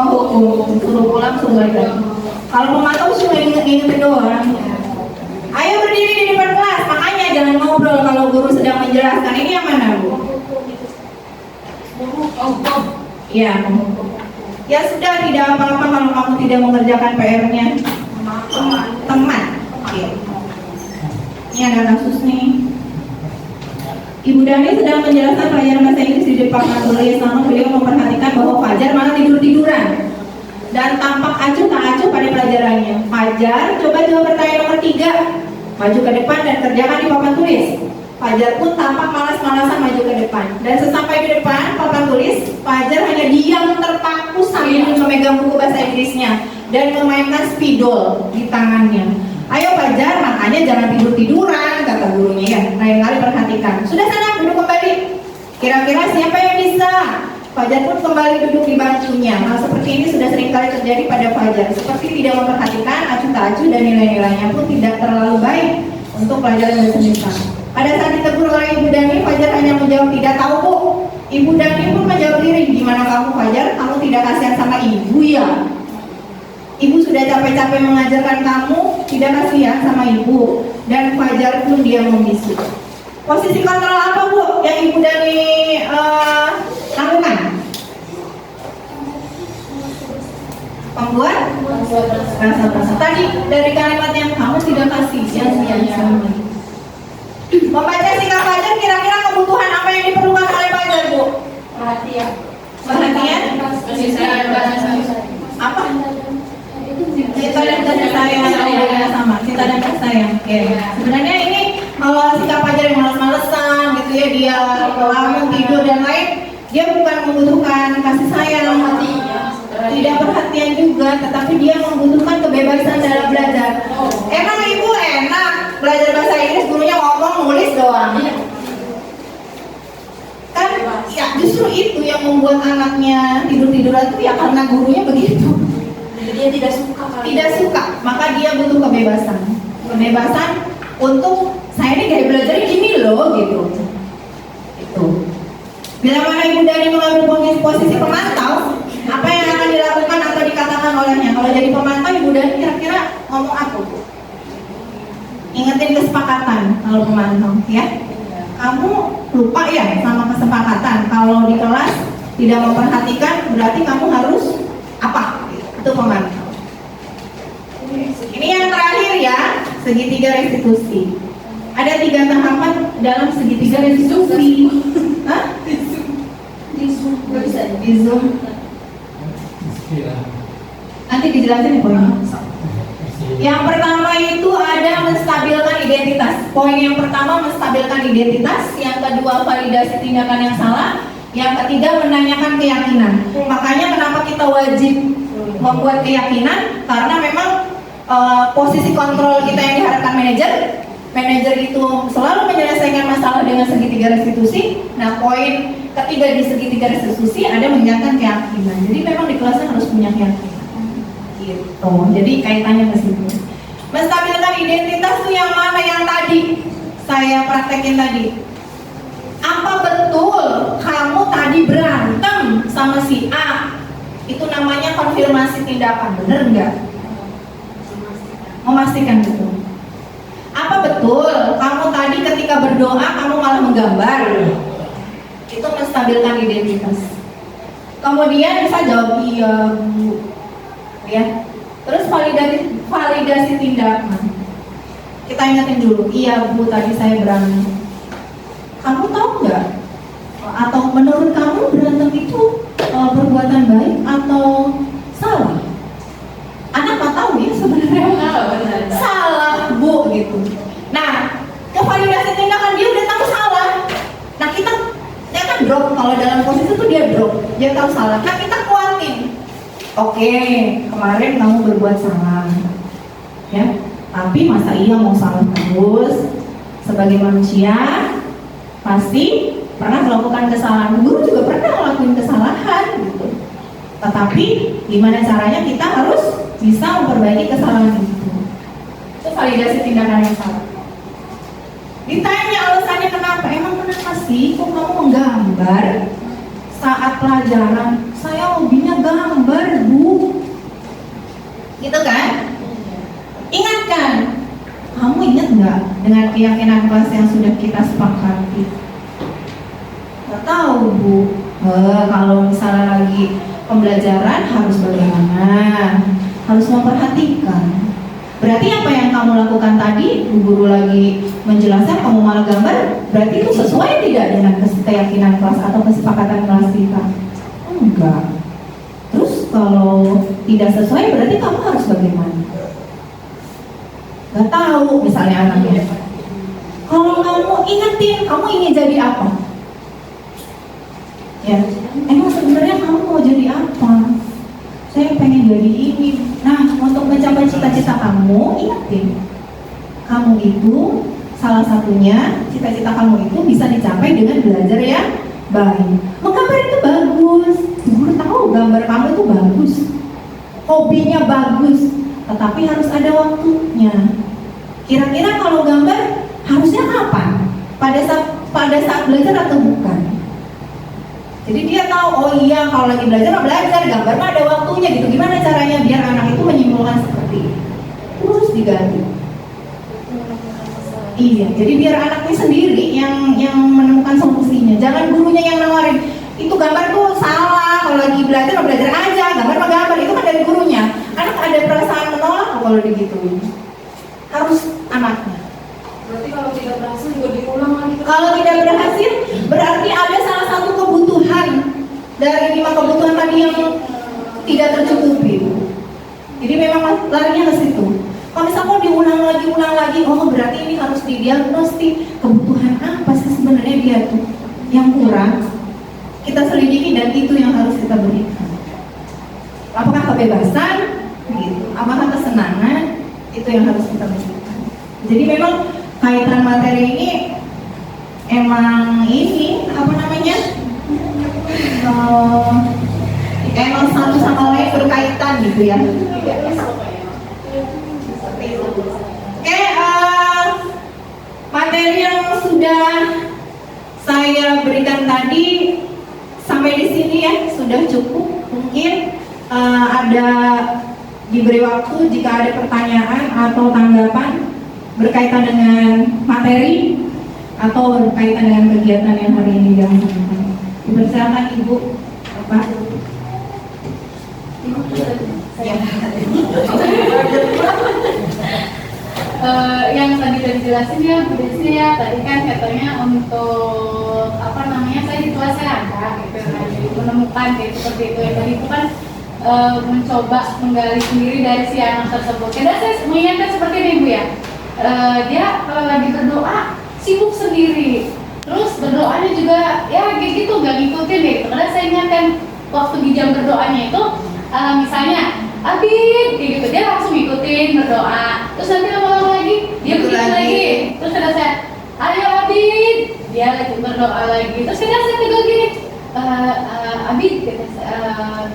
hukum, suruh pulang, suruh balik lagi. Kalau pemantau cuma ingetin doang. Ayo berdiri di depan kelas, makanya jangan ngobrol kalau guru sedang menjelaskan. Ini yang mana, Bu? Iya, ya sudah, tidak apa-apa kalau kamu tidak mengerjakan PR-nya. Teman. Oke. Ini ada kasus nih. Ibu Dani sedang menjelaskan pelajaran bahasa Inggris di depan tulis, namun beliau memperhatikan bahwa Fajar malah tidur-tiduran dan tampak acuh tak acuh pada pelajarannya. Fajar, coba jawab pertanyaan nomor 3. Maju ke depan dan kerjakan di papan tulis. Fajar pun tampak malas-malasan maju ke depan. Dan sesampai di depan papan tulis, Fajar hanya diam terpaku sambil memegang buku bahasa Inggrisnya dan memainkan spidol di tangannya. Ayo Fajar, makanya jangan tidur-tiduran, kata gurunya ya. Lain kali perhatikan. Sudah sana, duduk kembali. Kira-kira siapa yang bisa? Fajar pun kembali duduk di bangkunya. Hal seperti ini sudah sering kali terjadi pada Fajar. Seperti tidak memperhatikan, acuh tak acuh, dan nilai-nilainya pun tidak terlalu baik untuk pelajaran bahasa Inggris. Pada saat ditegur oleh Ibu Dani, Fajar hanya menjawab tidak tahu, Bu. Ibu Dani pun menjawab diri, gimana kamu Fajar? Kamu tidak kasihan sama ibu ya? Ibu sudah capek-capek mengajarkan kamu, tidak kasihan sama ibu. Dan Fajar pun dia membisu. Posisi kontrol apa, Bu, yang Ibu Dani lakukan? Pembuat rasa-rasa. Tadi dari kalimat yang kamu tidak kasihan sama ibu. Membaca sikap Fajar, kira-kira kebutuhan apa yang diperlukan oleh Fajar, Bu? Perhatian. Perhatian? Apa? Cinta dan kasih sayang sama. Cinta dan kasih sayang. Oke. Sebenarnya ini kalau sikap Fajar yang males-malesan gitu ya, dia lamun tidur dan lain, dia bukan membutuhkan kasih sayang, tidak perhatian juga, tetapi dia membutuhkan kebebasan dalam belajar. Emang ibu enak belajar bahasa Inggris, gurunya ngomong nulis doang. Kan ya justru itu yang membuat anaknya tidur-tiduran itu ya karena gurunya begitu. Dia tidak suka. Tidak suka, maka dia butuh kebebasan. Kebebasan untuk saya ini kayak belajarnya gini loh gitu. Itu. Bila mana Ibu Dani mengambil posisi pemantau, apa yang akan dilakukan atau dikatakan olehnya? Kalau jadi pemantau, Ibu Dani kira-kira ngomong apa, Bu? Ingetin kesepakatan kalau pemantau, ya. Kamu lupa ya sama kesepakatan. Kalau di kelas tidak memperhatikan, berarti kamu harus apa? Itu pemantau. Ini yang terakhir ya, segitiga restitusi. Ada 3 tahapan dalam segitiga restitusi. Hah? Di Zoom. Nanti dijelasin ya poinnya. Yang pertama itu ada menstabilkan identitas. Poin yang pertama menstabilkan identitas, yang kedua validasi tindakan yang salah, yang ketiga menanyakan keyakinan. Makanya kenapa kita wajib membuat keyakinan, karena memang posisi kontrol kita yang diharapkan manajer itu selalu menyelesaikan masalah dengan segitiga restitusi. Nah, poin ketiga di segitiga restitusi ada menanyakan keyakinan. Jadi memang di kelasnya harus punya keyakinan. Gitu. Jadi kaitannya ke situ. Menstabilkan identitas itu yang mana? Yang tadi saya praktekin tadi. Apa betul kamu tadi berantem sama si A? Itu namanya konfirmasi tindakan, bener nggak? Memastikan betul. Apa betul kamu tadi ketika berdoa kamu malah menggambar? Itu menstabilkan identitas. Kemudian bisa jawab iya, Bu. Ya. Terus validasi tindakan. Kita ingatin dulu, iya Bu tadi saya berantem. Kamu tahu nggak? Atau menurut kamu berantem itu perbuatan baik atau salah? Anak nggak tahu ya sebenarnya. Salah Bu gitu. Nah, ke validasi tindakan dia udah tahu salah. Nah kita kan drop, kalau dalam posisi itu dia drop, dia tahu salah. Nah kita kuatin. Oke, kemarin kamu berbuat salah, ya. Tapi masa iya mau salah terus? Sebagai manusia pasti pernah melakukan kesalahan. Guru juga pernah melakukan kesalahan, gitu. Tetapi gimana caranya kita harus bisa memperbaiki kesalahan itu. Itu validasi tindakan yang salah. Ditanya alasannya kenapa? Emang kenapa sih? Kok kamu menggambar saat pelajaran saya hobinya gambar, Bu. Gitu kan? Ingatkan. Kamu ingat nggak dengan keyakinan kelas yang sudah kita sepakati? Nggak tahu, Bu. Kalau misalnya lagi pembelajaran harus bagaimana? Harus memperhatikan. Berarti apa yang kamu lakukan tadi, Bu Guru lagi menjelaskan kamu malah gambar, berarti itu sesuai tidak dengan keyakinan kelas atau kesepakatan kelas kita? Enggak. Terus kalau tidak sesuai berarti kamu harus bagaimana? Gak tahu misalnya anaknya. Kalau kamu ingetin, kamu ingin jadi apa? Ya, emang sebenarnya kamu mau jadi apa? Saya pengen jadi ini. Nah, untuk mencapai cita-cita kamu, ingetin. Kamu itu salah satunya, cita-cita kamu itu bisa dicapai dengan belajar yang baik. Menggambar itu bagus. Guru tahu gambar kamu itu bagus. Hobinya bagus, tetapi harus ada waktunya. Kira-kira kalau gambar harusnya kapan? Pada saat belajar atau bukan? Jadi dia tahu, oh iya kalau lagi belajar, gambar mah ada waktunya gitu. Gimana caranya biar anak itu menyimpulkan seperti ini? Terus diganti. Iya, jadi biar anaknya sendiri yang menemukan solusinya. Jangan gurunya yang nawarin. Itu gambar tuh salah, kalau lagi belajar aja, gambar mah gambar, itu kan dari gurunya. Anak ada perasaan menolak kalau digituin. Harus anaknya. Berarti kalau tidak berhasil juga diulang lagi. Kalau tidak berhasil, berarti ada salah satu kebutuhan dari 5 kebutuhan tadi yang tidak tercukupi. Jadi memang larinya ke situ. Kalau misalnya diulang lagi, oh berarti ini harus didiagnostik kebutuhan apa sih sebenarnya dia tuh yang kurang. Kita selidiki dan itu yang harus kita berikan. Apakah kebebasan? Gitu. Apakah kesenangan? Itu yang harus kita berikan. Jadi memang kaitan materi ini emang ini apa namanya? Emang satu sama lain berkaitan gitu ya. Oke, materi yang sudah saya berikan tadi sampai di sini ya sudah cukup. Mungkin ada diberi waktu jika ada pertanyaan atau tanggapan berkaitan dengan materi atau berkaitan dengan kegiatan yang hari ini dilaksanakan. Dipersilakan Ibu, Bapak. Ya. Yang tadi dijelasin ya Bu Desi ya, tadi kan katanya untuk apa namanya, saya di kelas saya ada gitu, nah, jadi menemukan kayak seperti itu ya, tadi itu kan mencoba menggali sendiri dari si anak tersebut. Kadang saya mengingatkan seperti ini Bu ya, dia kalau lagi berdoa sibuk sendiri, terus berdoanya juga ya kayak gitu nggak ngikutin deh. Kadang saya ingatkan waktu di jam berdoanya itu misalnya Abid, kayak gitu, dia langsung ikutin berdoa. Terus nanti lama-lama lagi, dia begitu lagi. Terus kata saya, ayo Abid, dia lagi berdoa lagi. Terus kadang saya tegur gini, Abid,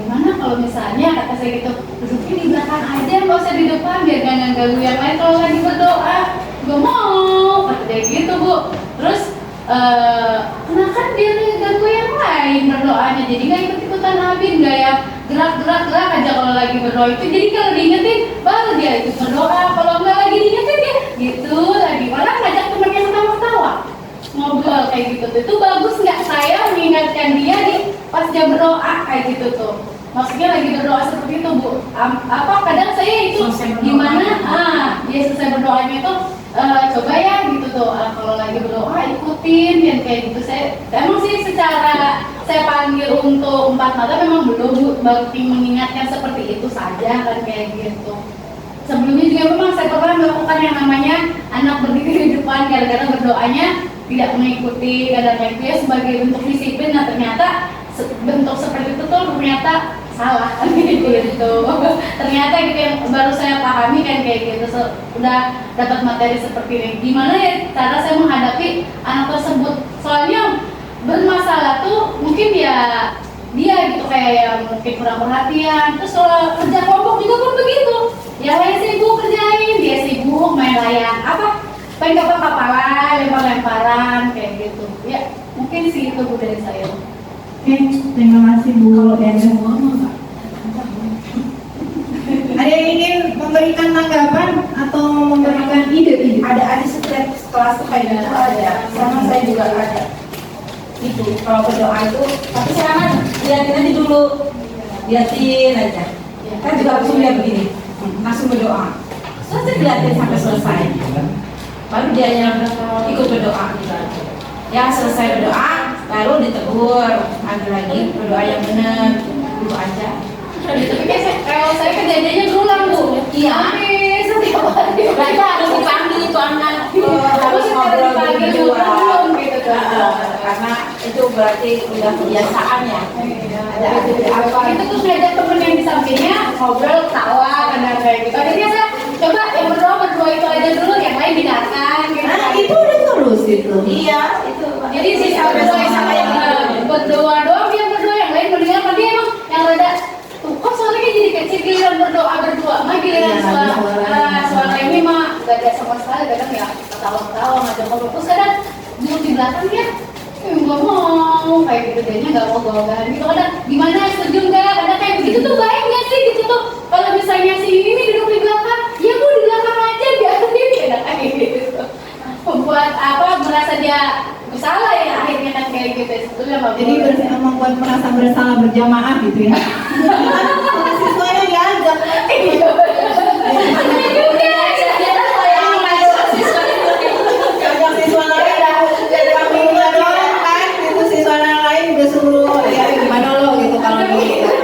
gimana kalau misalnya, kata saya gitu, duduknya di belakang aja, nggak usah di depan, biar gak ganggu yang lain kalau lagi berdoa. Gue mau, kata dia gitu Bu. Terus, kan dia ganggu yang lain berdoanya, jadi nggak ikut-ikutan Abid, nggak ya gerak aja kalau lagi berdoa itu. Jadi kalau diingetin baru dia ikut berdoa, kalau nggak lagi diingetin dia gitu lagi, malah ngajak temennya ketawa-ketawa ngobrol kayak gitu tuh. Itu bagus nggak saya mengingatkan dia di pas dia berdoa kayak gitu tuh, maksudnya lagi berdoa seperti itu Bu. Apa kadang saya itu gimana dia selesai berdoanya itu coba ya gitu tuh, kalau lagi berdoa ikutin yang kayak gitu. Saya emang sih secara saya panggil untuk 4 mata memang belum mengingatkan seperti itu saja kan kayak gitu. Sebelumnya juga memang saya pernah melakukan yang namanya anak berdiri di depan gara-gara berdoanya tidak mengikuti, kadang-kadang itu ya sebagai bentuk disiplin. Nah ternyata bentuk seperti itu tuh ternyata salah gitu. Ternyata gitu yang baru saya pahami kan kayak gitu. Udah dapat materi seperti ini, gimana ya cara saya menghadapi anak tersebut. Soalnya bermasalah tuh mungkin ya dia gitu kayak yang mungkin kurang perhatian. Terus kalau kerja kelompok juga pun begitu, yang lain sibuk kerjain, dia sibuk main layang apa pengen kapal-kapalan, lempar-lemparan kayak gitu ya. Mungkin sih itu Bu dari saya. Oke, terima kasih Bu Enda. Ada yang ingin memberikan tanggapan atau memberikan ide? Ada setiap kelas tuh kayak gitu ada, sama saya juga ada. Itu kalau berdoa itu, tapi jangan liatin aja dulu, liatin aja. Kan juga harus lihat begini, langsung berdoa. Selesai diliatin sampai selesai, baru dia yang ikut berdoa. Ya selesai berdoa, lalu ditegur, lagi berdoa yang benar, itu aja. Tapi kalau saya kejadiannya berulang Bu. Iya. Setiap hari. Mereka harus dipanggil itu anak, harus ngobrol berdua. Gitu kan. Karena itu berarti udah kebiasaan ya. Ada apa? Itu tuh ngajak temen yang di sampingnya ngobrol, tawa, dan kayak gitu. Jadi saya coba yang berdua itu aja dulu, yang lain binatang. Gitu. Nah, itu udah terus itu. Iya, itu. Jadi si berdua sama yang berdua doang, yang berdua yang lain mendengar, tapi emang yang rada kok suaranya jadi kecil, giliran berdoa berdua mah giliran suara ini mah gak ada sama sekali, kadang ya ketawa-ketawa ngajak ngobrol, terus kadang duduk di belakang ya nggak mau kayak gitu, jadinya nggak mau gaul-gaulan gitu. Kadang gimana, setuju nggak, kadang kayak begitu tuh baik nggak sih gitu tuh. Kalau misalnya si ini nih duduk di belakang, ya Bu di belakang aja biarin, kadang kayak gitu membuat merasa dia bersalah ya, akhirnya kan kayak gitu. Sebetulnya Jadi membuat merasa bersalah berjamaah gitu ya. Siswanya diajak. Ajak siswa lain, familinya doang kan, itu siswa lain juga suruh ya gimana lo gitu kalau gitu.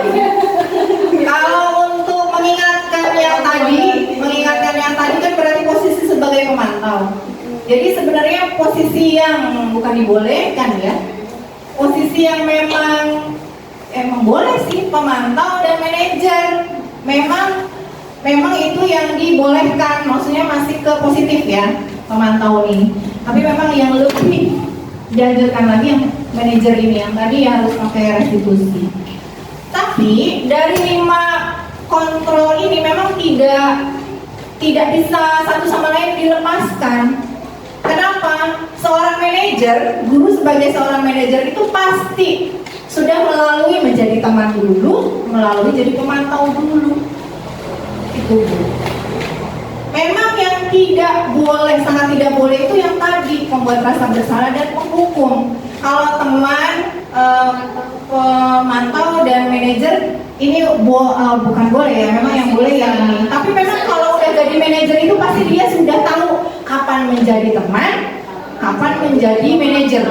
Kalau untuk mengingatkan yang tadi kan berarti posisi sebagai pemantau. Jadi sebenarnya posisi yang bukan dibolehkan ya, posisi yang memang boleh sih, pemantau dan manajer. Memang itu yang dibolehkan, maksudnya masih ke positif ya, pemantau ini. Tapi memang yang lebih dianjurkan lagi yang manajer ini, yang tadi ya harus pakai restitusi. Tapi dari 5 kontrol ini memang tidak bisa satu sama lain dilepaskan. Kenapa? Seorang manajer, guru sebagai seorang manajer itu pasti sudah melalui menjadi teman dulu, melalui jadi pemantau dulu. Itu Bu. Memang yang tidak boleh, sangat tidak boleh itu yang tadi, membuat rasa bersalah dan menghukum. Kalau teman, pemantau dan manajer ini bukan boleh ya, memang yang boleh yang ini. Tapi memang kalau udah jadi manajer itu pasti dia sudah tahu kapan menjadi teman, kapan menjadi manajer.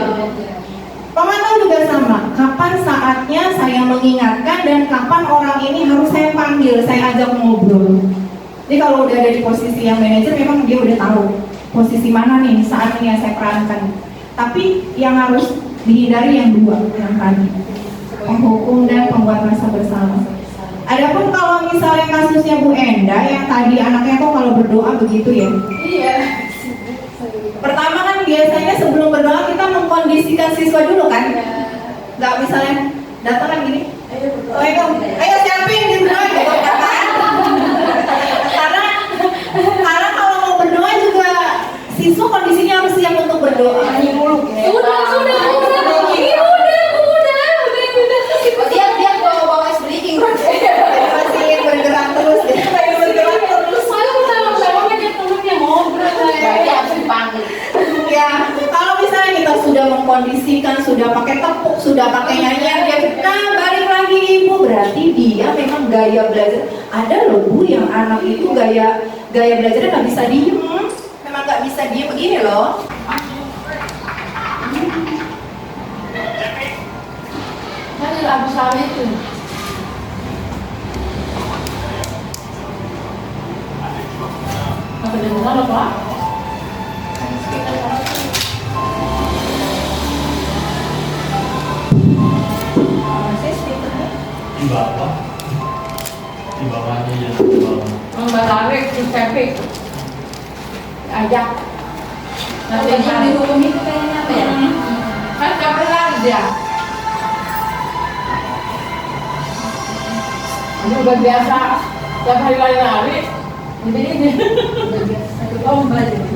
Pemantau juga sama, kapan saatnya saya mengingatkan dan kapan orang ini harus saya panggil, saya ajak ngobrol. Jadi kalau udah ada di posisi yang manajer, memang dia udah tahu posisi mana nih saat ini yang saya perankan. Tapi yang harus dihindari yang dua, yang tadi, menghukum dan membuat rasa bersalah. Adapun kalau misalnya kasusnya Bu Enda yang tadi anaknya kok kalau berdoa begitu ya? Iya. Pertama kan biasanya sebelum berdoa kita mengkondisikan siswa dulu kan? Nggak misalnya datang kan gini, ayo siapin di berdoa gitu kan? Karena kalau mau berdoa juga siswa kondisinya harus siap untuk berdoa. Dia bawa ice breaking Masih bergerak terus ya. Ya, kalau misalnya kita sudah mengkondisikan, sudah pakai tepuk, sudah pakai nyanyian, dia balik lagi ibu, berarti dia memang gaya belajar. Ada loh Bu yang anak itu gaya belajarnya nggak bisa diem, memang nggak bisa diem begini loh. Mana lagu sama itu? Apa dengar apa? Di bawah. Di bawahnya ya, di bawah. Tarik di sepik. Ajak. Nanti yang dihukum itu kayaknya apa ya? Kan capek lagi dia. Ini udah biasa. Tiap hari lari-lari. Jadi ini udah biasa. Lomba jadi.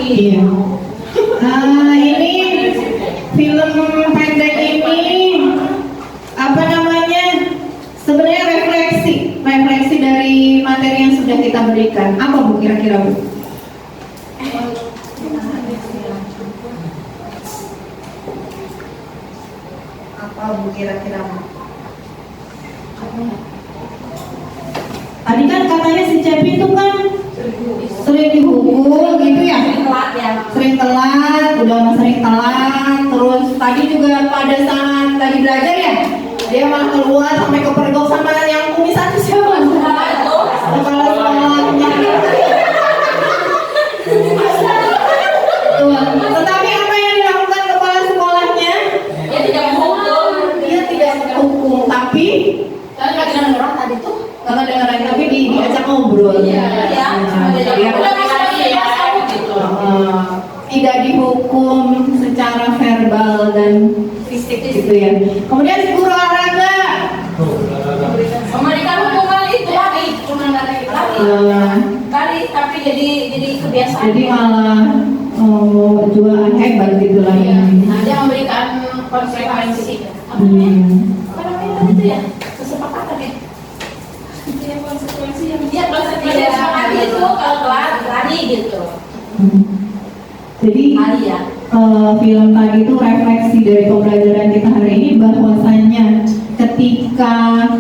Iya. Ini film pendek ini apa namanya? Sebenarnya refleksi dari materi yang sudah kita berikan. Apa Bu kira-kira Bu? Apa Bu kira-kira Bu? Tadi kan katanya si Cepi itu kan sering dihukum gitu ya? Sering telat, udah sering telat. Terus tadi juga pada saat lagi belajar ya, dia malah keluar sampai kepergok sama yang kumisan itu siapa? Kepala sekolahnya. Tetapi apa yang dilakukan kepala sekolahnya? Dia tidak menghukum. Dia tidak menghukum, tapi Dengan orang tadi tuh. karena dengeran tapi diajak ngobrol. Tidak dihukum secara verbal dan fisik gitu ya. Kemudian si guru olahraga Memberikan hukuman itu kali tapi jadi kebiasaan. jadi malah jualan hebat gitu lah ya. Nah, dia memberikan konsekuensi. Apa namanya itu ya? Kesepakatan ya. Dia konsekuensi yang itu kalau telat lari gitu. Jadi Ya. film tadi itu refleksi dari pembelajaran kita hari ini bahwasannya ketika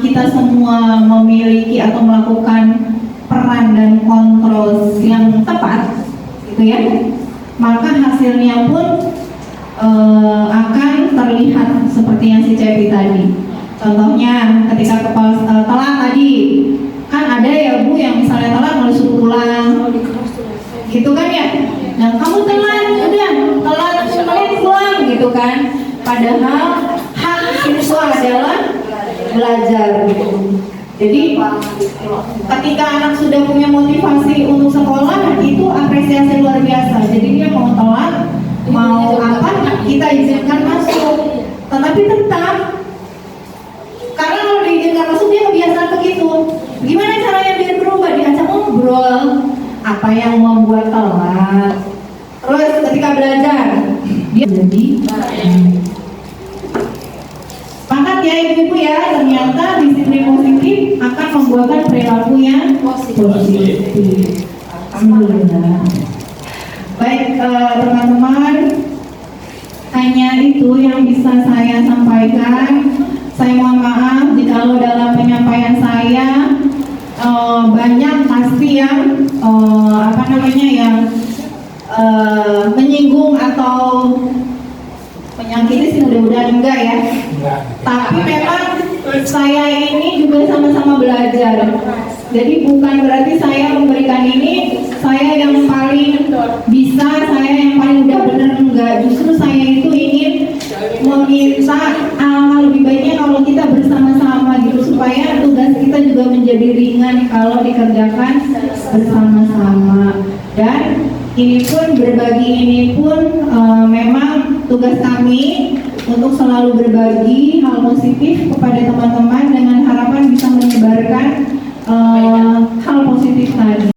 kita semua memiliki atau melakukan peran dan kontrol yang tepat gitu ya, maka hasilnya pun akan terlihat seperti yang si Cepi tadi. Contohnya ketika kepala telat tadi kan ada ya Bu yang misalnya telat malah suruh pulang gitu kan ya. Nah kamu telat, udah telat 10 menit pulang gitu kan. Padahal hak siswa adalah belajar gitu. Jadi ketika anak sudah punya motivasi untuk sekolah itu apresiasi luar biasa. Jadi dia mau telat, mau apa kita izinkan masuk. Tetapi tetap karena kalau diizinkan masuk dia kebiasaan begitu. Gimana caranya biar berubah? Diajak ngobrol. Apa yang membuat telat? Terus ketika belajar dia jadi sepakat ya ibu-ibu ya, ternyata disiplin positif akan membuahkan perilaku yang positif. Alhamdulillah. Baik teman-teman, hanya itu yang bisa saya sampaikan. Saya mohon maaf jika dalam penyampaian saya banyak pasti yang yang menyinggung atau menyakiti sih mudah-mudahan enggak ya. Tapi memang saya ini juga sama-sama belajar. Jadi bukan berarti saya memberikan ini saya yang paling bisa, saya yang paling udah bener, enggak. Justru saya itu ingin meminta lebih baiknya kalau kita bersama-sama gitu supaya tugas kita juga menjadi ringan kalau dikerjakan bersama-sama. Dan ini pun berbagi ini pun memang tugas kami untuk selalu berbagi hal positif kepada teman-teman dengan harapan bisa menyebarkan hal positif tadi.